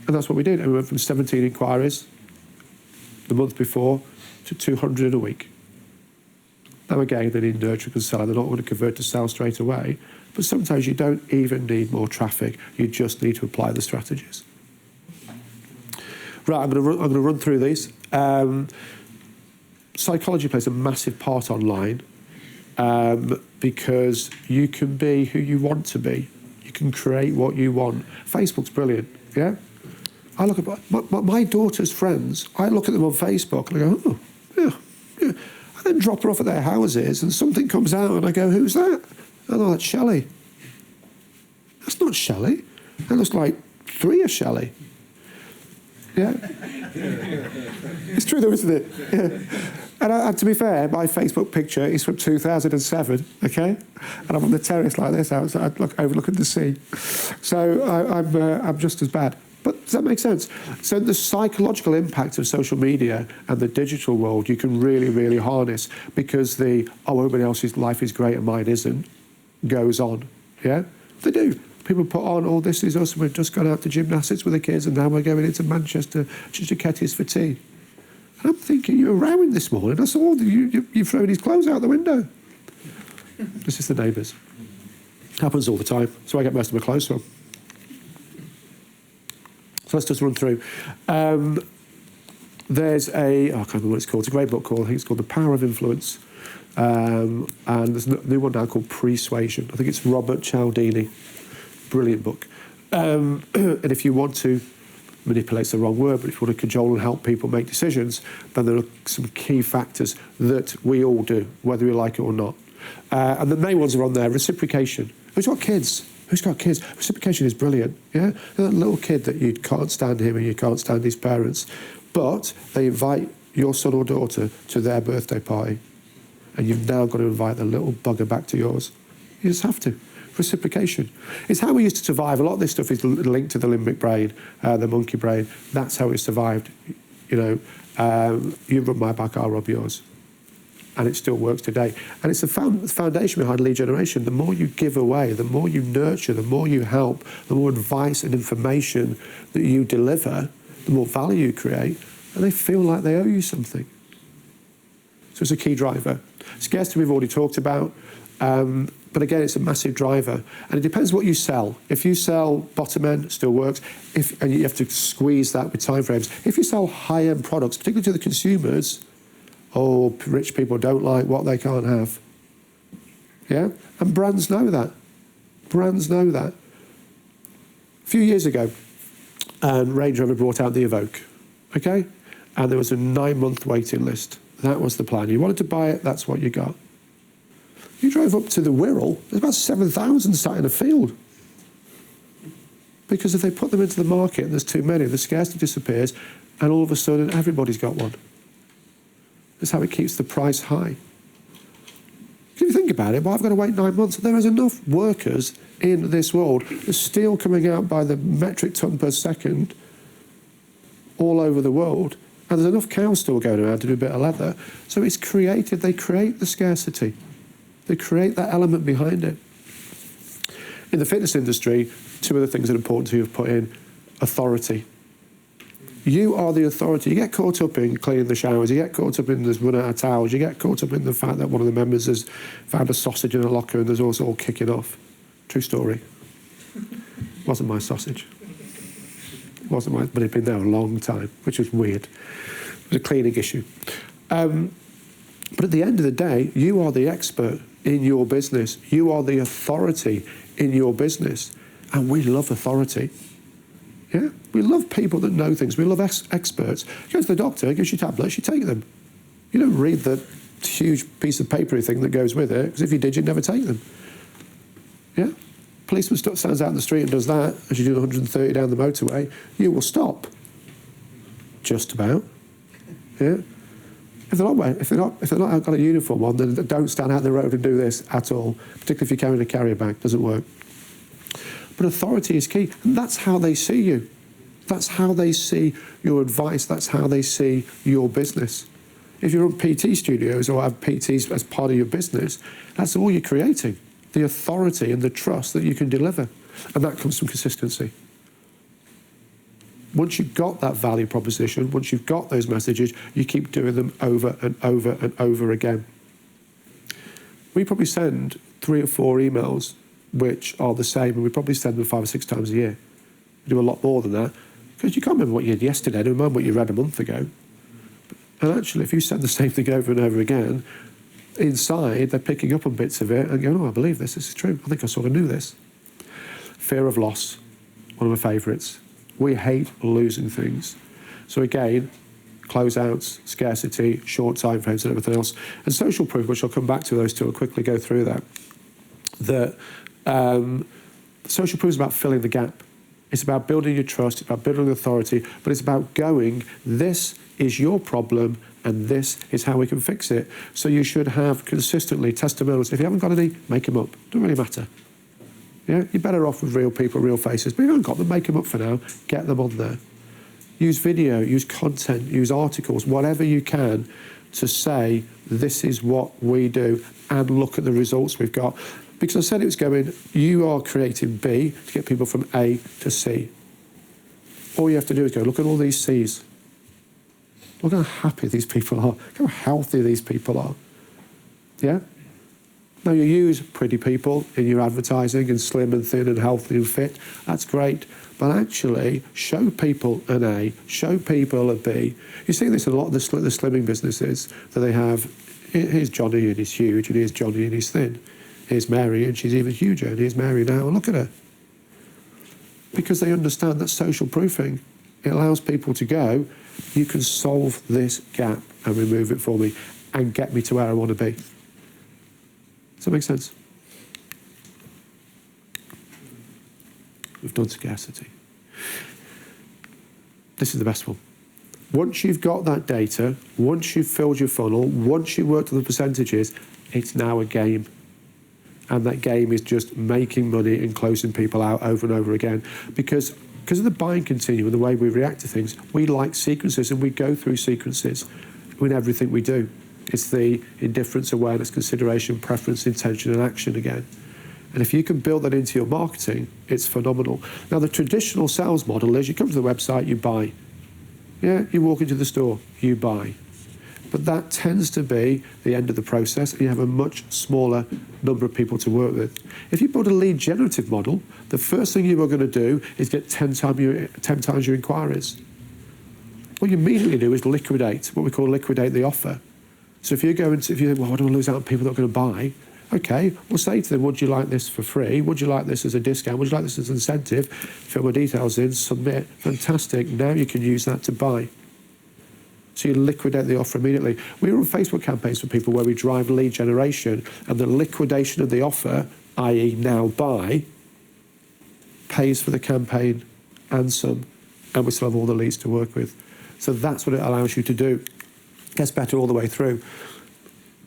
And that's what we did. And we went from 17 inquiries the month before to 200 in a week. Now again, they need nurture and sell, and they're not going to convert to sell straight away. But sometimes you don't even need more traffic. You just need to apply the strategies. Right, I'm going to run through these. Psychology plays a massive part online because you can be who you want to be. You can create what you want. Facebook's brilliant, yeah? I look at my daughter's friends. I look at them on Facebook and I go, oh, yeah. I then drop her off at their houses and something comes out and I go, who's that? Oh, that's Shelley. That's not Shelley. That looks like 3 of Shelley. Yeah? It's true though, isn't it? Yeah. And to be fair, my Facebook picture is from 2007, okay? And I'm on the terrace like this, outside, overlooking the sea. So I'm just as bad. But does that make sense? So the psychological impact of social media and the digital world you can really, really harness because everybody else's life is great and mine isn't, goes on, yeah? They do. People put on, oh, this is us, we've just gone out to gymnastics with the kids and now we're going into Manchester, Chichikettis for tea. And I'm thinking, you were rowing this morning, I saw you've thrown his clothes out the window. This is the neighbours. Happens all the time. So I get most of my clothes from. So let's just run through. There's I can't remember what it's called. It's a great book called, I think it's called The Power of Influence. And there's a new one now called Persuasion. I think it's Robert Cialdini. Brilliant book. And if you want to, manipulate's the wrong word, but if you want to cajole and help people make decisions, then there are some key factors that we all do, whether we like it or not. And the main ones are on there. Reciprocation. Who's got kids? Who's got kids? Reciprocation is brilliant, yeah? That little kid that you can't stand him and you can't stand his parents, but they invite your son or daughter to their birthday party, and you've now got to invite the little bugger back to yours. You just have to. Reciprocation. It's how we used to survive. A lot of this stuff is linked to the limbic brain, the monkey brain. That's how we survived. You know, you rub my back, I'll rub yours. And it still works today. And it's the foundation behind lead generation. The more you give away, the more you nurture, the more you help, the more advice and information that you deliver, the more value you create, and they feel like they owe you something. So it's a key driver. Scarcity we've already talked about, but again, it's a massive driver. And it depends what you sell. If you sell bottom end, it still works. And you have to squeeze that with timeframes. If you sell high-end products, particularly to the consumers, oh, rich people don't like what they can't have. Yeah? And brands know that. Brands know that. A few years ago, Range Rover brought out the Evoque, okay? And there was a 9-month waiting list. That was the plan. You wanted to buy it, that's what you got. You drove up to the Wirral, there's about 7,000 sat in a field. Because if they put them into the market and there's too many, the scarcity disappears, and all of a sudden everybody's got one. That's how it keeps the price high. If you think about it, well, I've got to wait 9 months. There is enough workers in this world. There's steel coming out by the metric ton per second all over the world. And there's enough cows still going around to do a bit of leather. So it's created, they create the scarcity. They create that element behind it. In the fitness industry, two of the things that are important to you have put in authority. You are the authority. You get caught up in cleaning the showers, you get caught up in this run out of towels, you get caught up in the fact that one of the members has found a sausage in a locker and there's also all kicking off. True story. Wasn't my sausage. Wasn't mine, but it'd been there a long time, which was weird. It was a cleaning issue. But at the end of the day, you are the expert in your business. You are the authority in your business. And we love authority. Yeah? We love people that know things. We love experts. You go to the doctor, he gives you tablets, you take them. You don't read the huge piece of papery thing that goes with it, because if you did, you'd never take them. Yeah? Policeman stands out in the street and does that, as you do 130 down the motorway, you will stop. Just about. Yeah? If they're not got a uniform on, then don't stand out in the road and do this at all, particularly if you're carrying a carrier bag. Doesn't work. But authority is key, and that's how they see you. That's how they see your advice. That's how they see your business. If you're on PT studios or have PTs as part of your business, that's all you're creating, the authority and the trust that you can deliver. And that comes from consistency. Once you've got that value proposition, once you've got those messages, you keep doing them over and over and over again. We probably send 3 or 4 emails which are the same, and we probably send them 5 or 6 times a year. We do a lot more than that, because you can't remember what you did yesterday, don't remember what you read a month ago. And actually, if you send the same thing over and over again, inside, they're picking up on bits of it and going, oh, I believe this is true. I think I sort of knew this. Fear of loss, one of my favourites. We hate losing things. So again, closeouts, scarcity, short time frames and everything else. And social proof, which I'll come back to those two, I'll quickly go through that. Social proof is about filling the gap. It's about building your trust, it's about building authority, but it's about going, this is your problem and this is how we can fix it. So you should have consistently testimonials. If you haven't got any, make them up. Doesn't really matter. Yeah? You're better off with real people, real faces. But if you haven't got them, make them up for now. Get them on there. Use video, use content, use articles, whatever you can to say, this is what we do, and look at the results we've got. Because I said it was going, you are creating B to get people from A to C. All you have to do is go, look at all these C's. Look how happy these people are. Look how healthy these people are. Yeah? Now, you use pretty people in your advertising and slim and thin and healthy and fit. That's great. But actually, show people an A, show people a B. You see this in a lot of the slimming businesses that they have. Here's Johnny and he's huge, and here's Johnny and he's thin. Here's Mary and she's even huger, and here's Mary now, and look at her. Because they understand that social proofing, it allows people to go, you can solve this gap and remove it for me and get me to where I want to be. Does that make sense? We've done scarcity. This is the best one. Once you've got that data, once you've filled your funnel, once you've worked on the percentages, it's now a game. And that game is just making money and closing people out over and over again. Because of the buying continuum, the way we react to things, we like sequences, and we go through sequences in everything we do. It's the indifference, awareness, consideration, preference, intention, and action again. And if you can build that into your marketing, it's phenomenal. Now, the traditional sales model is you come to the website, you buy. Yeah, you walk into the store, you buy. But that tends to be the end of the process, and you have a much smaller number of people to work with. If you build a lead generative model, the first thing you are going to do is get 10 times your inquiries. What you immediately do is liquidate, what we call liquidate the offer. So if you go and if you think, well, I don't want to lose out on people that are going to buy, okay, we'll say to them, would you like this for free? Would you like this as a discount? Would you like this as an incentive? Fill my details in, submit. Fantastic. Now you can use that to buy. So you liquidate the offer immediately. We run Facebook campaigns for people where we drive lead generation, and the liquidation of the offer, i.e. now buy, pays for the campaign and some, and we still have all the leads to work with. So that's what it allows you to do. It gets better all the way through.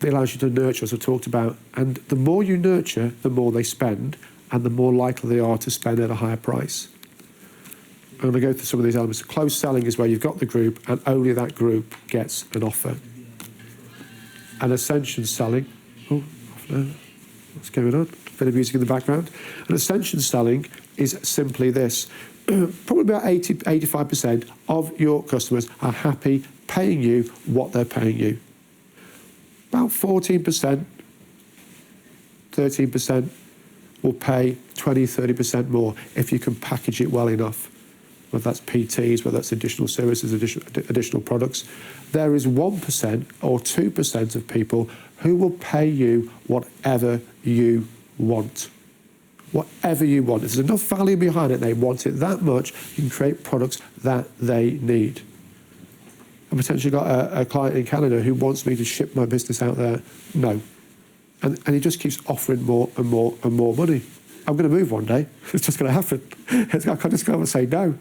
It allows you to nurture, as I talked about, and the more you nurture, the more they spend, and the more likely they are to spend at a higher price. I'm going to go through some of these elements. Closed selling is where you've got the group, and only that group gets an offer. And ascension selling, what's going on? A bit of music in the background. And ascension selling is simply this. Probably about 85% of your customers are happy paying you what they're paying you. About 14%, 13% will pay 20, 30% more if you can package it well enough. Whether that's PTs, whether that's additional services, additional products. There is 1% or 2% of people who will pay you whatever you want. Whatever you want. If there's enough value behind it, they want it that much, you can create products that they need. I've potentially got a client in Canada who wants me to ship my business out there. No. And he just keeps offering more and more and more money. I'm going to move one day. It's just going to happen. I can't just go and say no.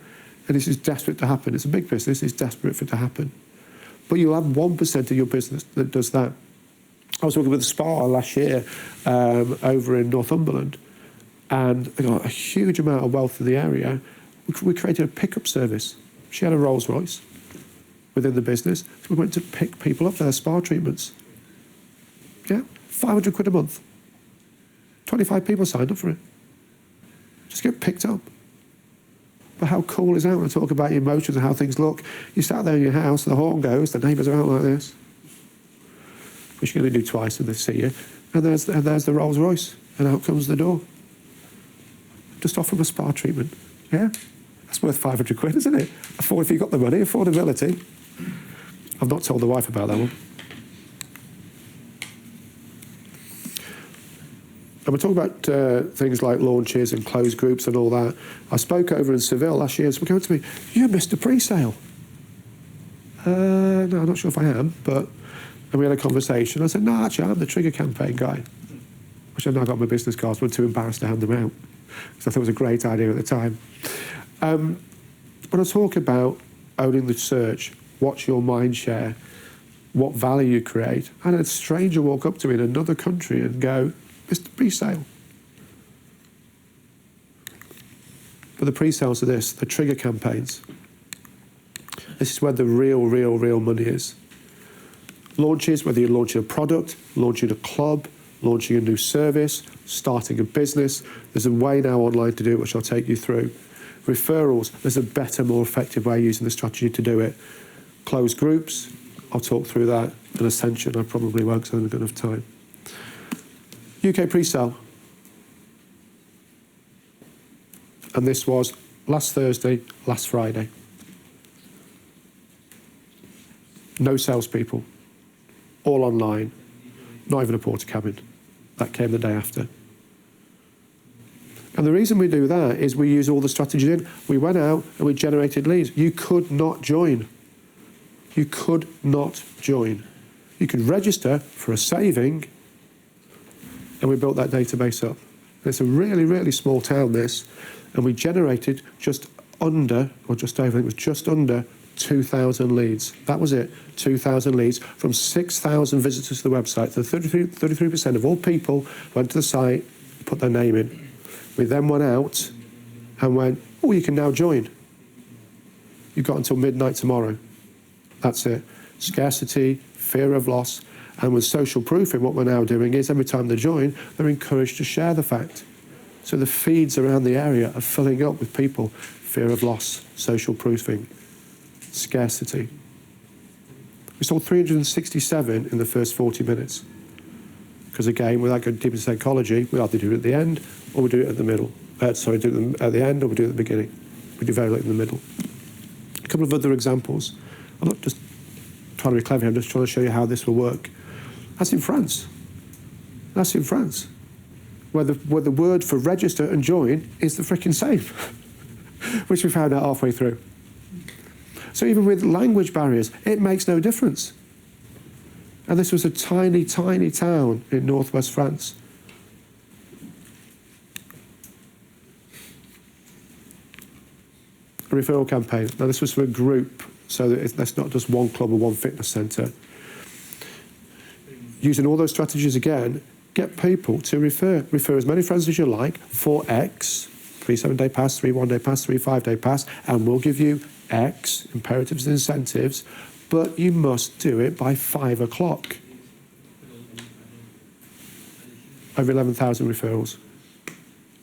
And it's just desperate to happen. It's a big business. It's desperate for it to happen. But you'll have 1% of your business that does that. I was working with a spa last year over in Northumberland, and they got a huge amount of wealth in the area. We created a pickup service. She had a Rolls Royce within the business. So we went to pick people up for their spa treatments. Yeah, 500 quid a month. 25 people signed up for it. Just get picked up. But how cool is that when I talk about emotions and how things look? You sat there in your house, the horn goes, the neighbours are out like this, which you're going to do twice when they see you, and there's the Rolls Royce, and out comes the door. Just offer them a spa treatment. Yeah? That's worth 500 quid, isn't it? If you've got the money, affordability. I've not told the wife about that one. And we're talking about things like launches and closed groups and all that. I spoke over in Seville last year. Someone came to me, "You're Mr. Pre-sale." No, I'm not sure if I am, but... And we had a conversation. I said, "No, actually, I'm the trigger campaign guy." Which I've now got my business cards, but I'm too embarrassed to hand them out. Because I thought it was a great idea at the time. When I talk about owning the search, what's your mind share, what value you create, I had a stranger walk up to me in another country and go, "Mr. Pre-sale." But the pre-sales are this, the trigger campaigns. This is where the real money is. Launches, whether you're launching a product, launching a club, launching a new service, starting a business. There's a way now online to do it, which I'll take you through. Referrals, there's a better, more effective way using the strategy to do it. Closed groups, I'll talk through that. And ascension, I probably won't because I haven't got enough time. UK pre-sale. And this was last Thursday, last Friday. No salespeople. All online. Not even a porter cabin. That came the day after. And the reason we do that is we use all the strategies in. We went out and we generated leads. You could not join. You could not join. You could register for a saving, and we built that database up. It's a really small town, this, and we generated just under, or just over, I think it was just under 2,000 leads. That was it, 2,000 leads from 6,000 visitors to the website. So 33% of all people went to the site, put their name in. We then went out and went, "Oh, you can now join. You've got until midnight tomorrow." That's it. Scarcity, fear of loss. And with social proofing, what we're now doing is every time they join, they're encouraged to share the fact. So the feeds around the area are filling up with people. Fear of loss, social proofing, scarcity. We sold 367 in the first 40 minutes. Because again, without going deep into psychology, we either do it at the end or we do it at the middle. Do it at the end or we do it at the beginning. We do very little in the middle. A couple of other examples. I'm not just trying to be clever here, I'm just trying to show you how this will work. That's in France. That's in France. Where the word for register and join is the frickin' same. Which we found out halfway through. So even with language barriers, it makes no difference. And this was a tiny, tiny town in northwest France. A referral campaign. Now this was for a group, so that that's not just one club or one fitness centre. Using all those strategies again, get people to refer. Refer as many friends as you like for X, 3 7-day pass, 3 1-day pass, 3 5-day pass, and we'll give you X, imperatives and incentives, but you must do it by 5 o'clock. Over 11,000 referrals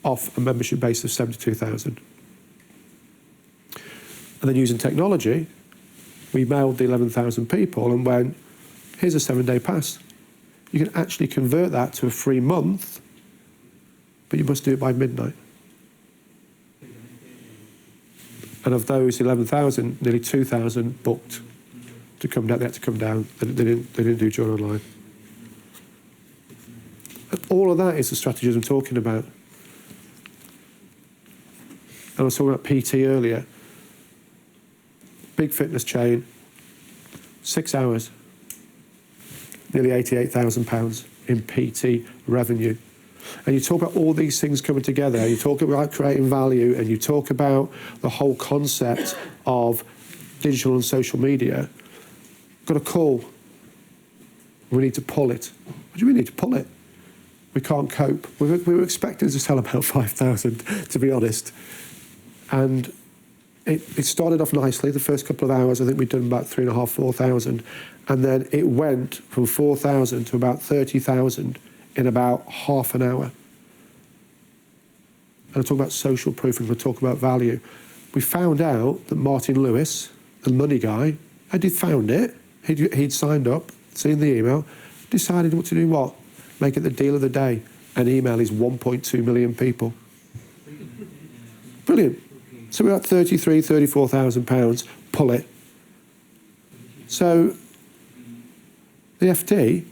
off a membership base of 72,000. And then using technology, we mailed the 11,000 people and went, here's a 7-day pass. You can actually convert that to a free month, but you must do it by midnight. And of those 11,000, nearly 2,000 booked to come down. They had to come down. They didn't do join online. And all of that is the strategies I'm talking about. And I was talking about PT earlier. Big fitness chain, 6 hours, nearly £88,000 in PT revenue. And you talk about all these things coming together, you talk about creating value, and you talk about the whole concept of digital and social media. Got a call. We need to pull it. What do you mean need to pull it? We can't cope. We were expecting to sell about 5,000, to be honest. And it started off nicely. The first couple of hours, I think we'd done about 3,500, 4,000. And then it went from 4,000 to about 30,000 in about half an hour. And I talk about social proofing, we talk about value. We found out that Martin Lewis, the money guy, had found it. He'd signed up, seen the email, decided what to do what? Make it the deal of the day. And email is 1.2 million people. Brilliant. So we're at £33,000, £34,000, pull it. So the FD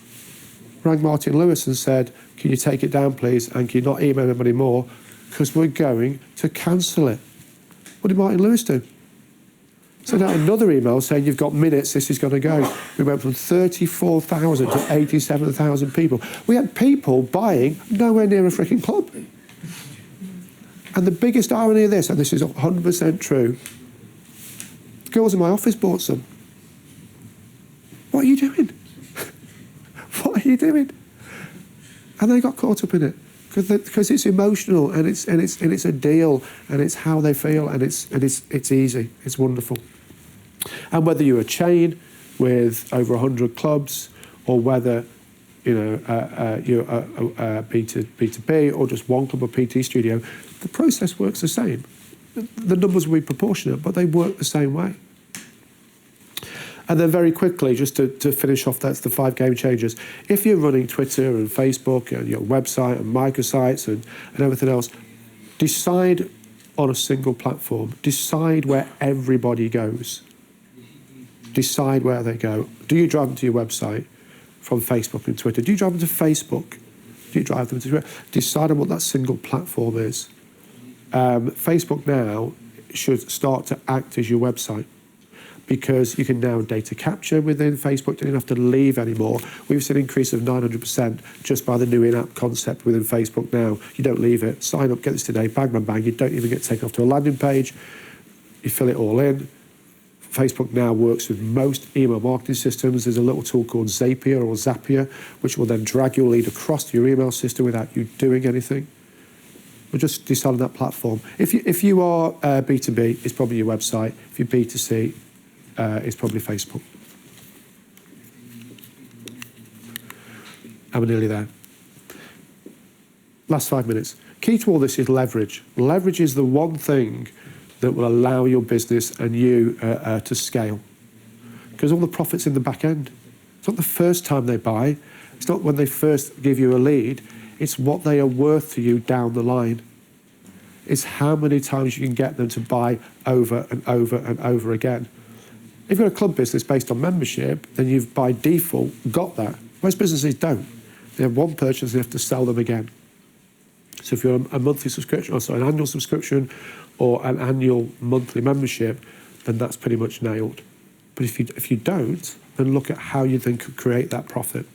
rang Martin Lewis and said, can you take it down, please, and can you not email anybody more, because we're going to cancel it. What did Martin Lewis do? Sent out another email saying, you've got minutes, this is going to go. We went from 34,000 to 87,000 people. We had people buying nowhere near a freaking club. And the biggest irony of this, and this is 100% true, girls in my office bought some. What are you doing? What are you doing? And they got caught up in it because it's emotional and it's a deal and it's how they feel and it's easy. It's wonderful. And whether you're a chain with over 100 clubs or whether you're a B2B or just one club or PT studio, the process works the same. The numbers will be proportionate, but they work the same way. And then very quickly, just to finish off, that's the 5 game changers. If you're running Twitter and Facebook and your website and microsites and everything else, decide on a single platform. Decide where everybody goes. Decide where they go. Do you drive them to your website from Facebook and Twitter? Do you drive them to Facebook? Do you drive them to Twitter? Decide on what that single platform is. Facebook now should start to act as your website, because you can now data capture within Facebook. You don't have to leave anymore. We've seen an increase of 900% just by the new in-app concept within Facebook now. You don't leave it. Sign up, get this today, bang, bang, bang. You don't even get taken off to a landing page. You fill it all in. Facebook now works with most email marketing systems. There's a little tool called Zapier or Zapier, which will then drag your lead across to your email system without you doing anything. We'll just decide on that platform. If you are B2B, it's probably your website. If you're B2C, it's probably Facebook. And we're nearly there. Last 5 minutes. Key to all this is leverage. Leverage is the one thing that will allow your business and you to scale. Because all the profit's in the back end. It's not the first time they buy. It's not when they first give you a lead. It's what they are worth to you down the line. It's how many times you can get them to buy over and over and over again. If you've got a club business based on membership, then you've by default got that. Most businesses don't. They have one purchase and they have to sell them again. So if you're a monthly subscription, or sorry, an annual subscription or an annual monthly membership, then that's pretty much nailed. But if you don't, then look at how you then could create that profit.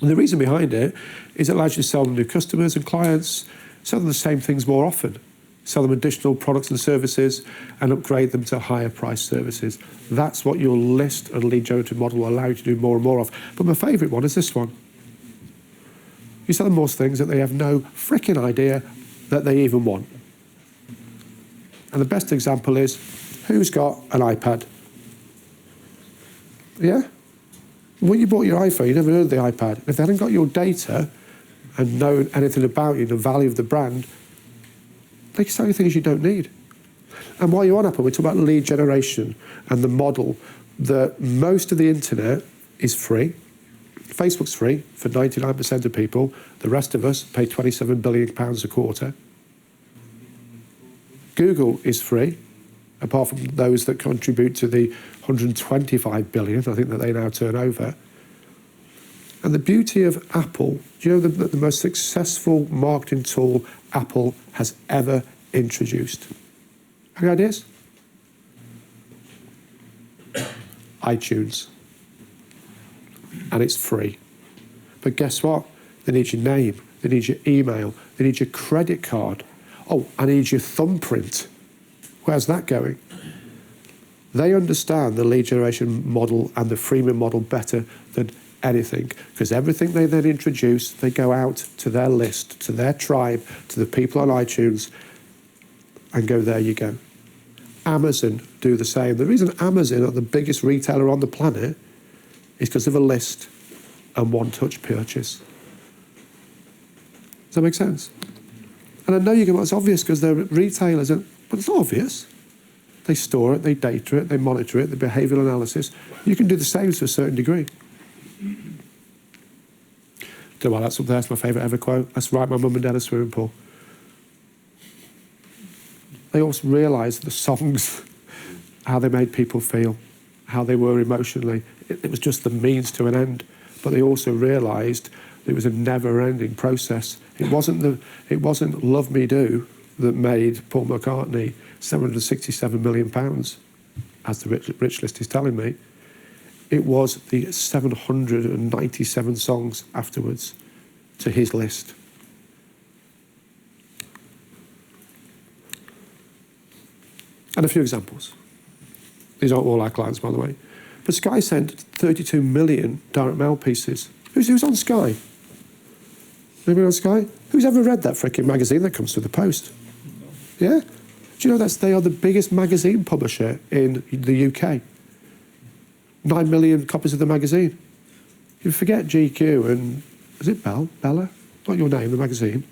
And the reason behind it is it allows you to sell them to customers and clients, sell them the same things more often, sell them additional products and services, and upgrade them to higher price services. That's what your list and lead generative model will allow you to do more and more of. But my favourite one is this one. You sell them more things that they have no freaking idea that they even want. And the best example is, who's got an iPad? Yeah? When you bought your iPhone, you never heard of the iPad. If they hadn't got your data and known anything about you, the value of the brand, they can sell you things you don't need. And while you're on Apple, we talk about lead generation and the model that most of the internet is free. Facebook's free for 99% of people. The rest of us pay £27 billion a quarter. Google is free, apart from those that contribute to the 125 billion, I think, that they now turn over. And the beauty of Apple, do you know the most successful marketing tool Apple has ever introduced? Any ideas? iTunes. And it's free. But guess what? They need your name, they need your email, they need your credit card. Oh, I need your thumbprint. Where's that going? They understand the lead generation model and the freemium model better than anything, because everything they then introduce, they go out to their list, to their tribe, to the people on iTunes, and go, there you go. Amazon do the same. The reason Amazon are the biggest retailer on the planet is because of a list and one-touch purchase. Does that make sense? And I know you go, well, it's obvious because they're retailers, but it's not obvious. They store it, they data it, they monitor it, the behavioural analysis. You can do the same to a certain degree. Don't know why that's up there. That's my favourite ever quote. That's right, my mum and dad a swimming pool. They also realised the songs, how they made people feel, how they were emotionally. It was just the means to an end. But they also realised it was a never-ending process. It wasn't Love Me Do that made Paul McCartney £767 million, as the rich list is telling me. It was the 797 songs afterwards to his list. And a few examples. These aren't all our clients, by the way. But Sky sent 32 million direct mail pieces. Who's on Sky? Anybody on Sky? Who's ever read that freaking magazine that comes through the post? Yeah? Do you know they are the biggest magazine publisher in the UK? 9 million copies of the magazine. You forget GQ and, is it Bella? Not your name, the magazine.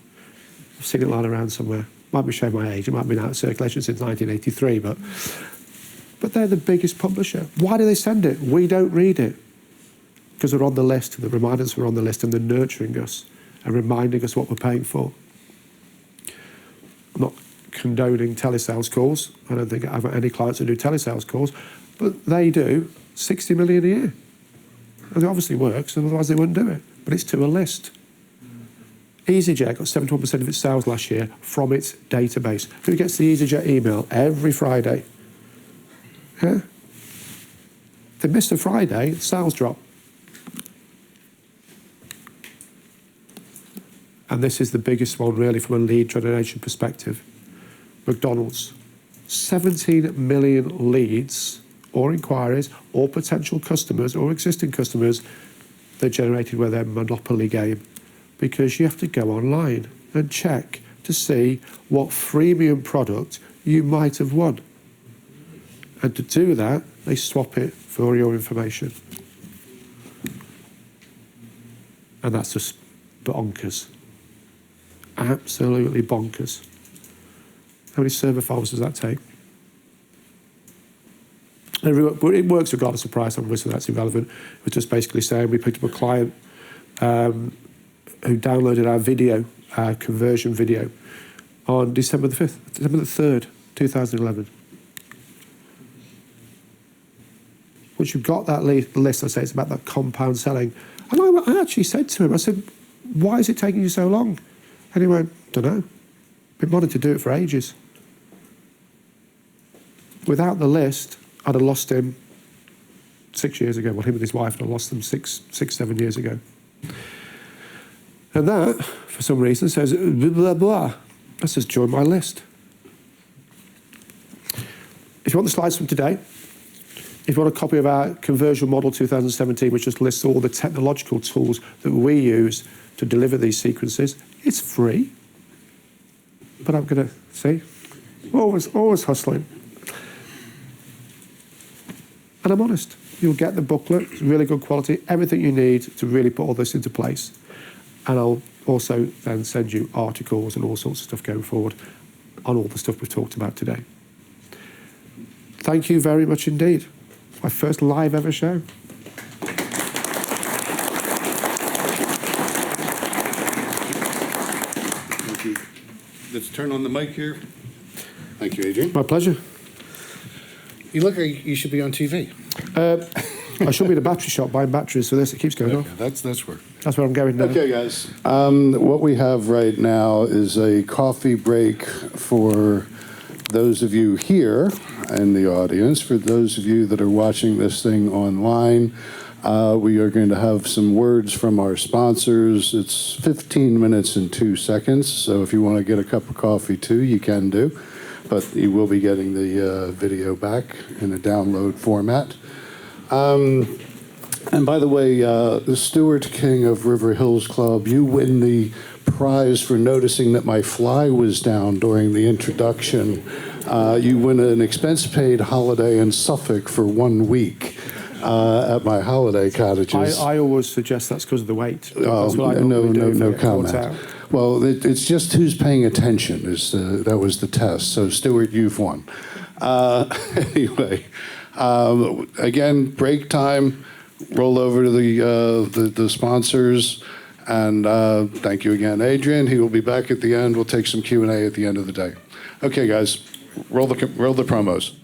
I've seen it lying around somewhere. Might be showing my age. It might have been out of circulation since 1983, but they're the biggest publisher. Why do they send it? We don't read it. Because we're on the list, the reminders we're on the list, and they're nurturing us and reminding us what we're paying for. I'm not condoning telesales calls. I don't think I have any clients who do telesales calls, but they do 60 million a year. And it obviously works, otherwise they wouldn't do it. But it's to a list. EasyJet got 71% of its sales last year from its database. Who gets the EasyJet email every Friday? Yeah? If they miss a Friday, sales drop. And this is the biggest one, really, from a lead generation perspective. McDonald's. 17 million leads or inquiries or potential customers or existing customers they're generated with their Monopoly game. Because you have to go online and check to see what freemium product you might have won. And to do that, they swap it for your information. And that's just bonkers. Absolutely bonkers. How many server farms does that take? It works regardless of price, obviously that's irrelevant. It was just basically saying we picked up a client who downloaded our video, our conversion video, on December the 3rd, 2011. Once you've got that list, I say it's about that compound selling. And I actually said to him, I said, why is it taking you so long? And he went, don't know. Been wanting to do it for ages. Without the list, I'd have lost him 6 years ago. Well, him and his wife, I lost them 7 years ago. And that, for some reason, says blah, blah, blah. That says join my list. If you want the slides from today, if you want a copy of our conversion model 2017, which just lists all the technological tools that we use to deliver these sequences, it's free. But I'm going to, see, always hustling. And I'm honest. You'll get the booklet, it's really good quality, everything you need to really put all this into place. And I'll also then send you articles and all sorts of stuff going forward on all the stuff we've talked about today. Thank you very much indeed. My first live ever show. Thank you. Let's turn on the mic here. Thank you, Adrian. My pleasure. You look like you should be on TV. I should be in a battery shop buying batteries for this. It keeps going off. That's where. That's where I'm going now. Okay, guys. What we have right now is a coffee break for those of you here in the audience. For those of you that are watching this thing online, we are going to have some words from our sponsors. It's 15 minutes and 2 seconds, so if you want to get a cup of coffee too, you can do. But you will be getting the video back in a download format. And by the way, the Stuart King of River Hills Club, you win the prize for noticing that my fly was down during the introduction. You win an expense-paid holiday in Suffolk for 1 week at my holiday cottages. I always suggest that's because of the weight. Oh, That's what I normally do if I no get caught comment. out. Well, it's just who's paying attention. That was the test. So, Stuart, you've won. Anyway, again, break time. Roll over to the sponsors, and thank you again, Adrian. He will be back at the end. We'll take some Q&A at the end of the day. Okay, guys, roll the promos.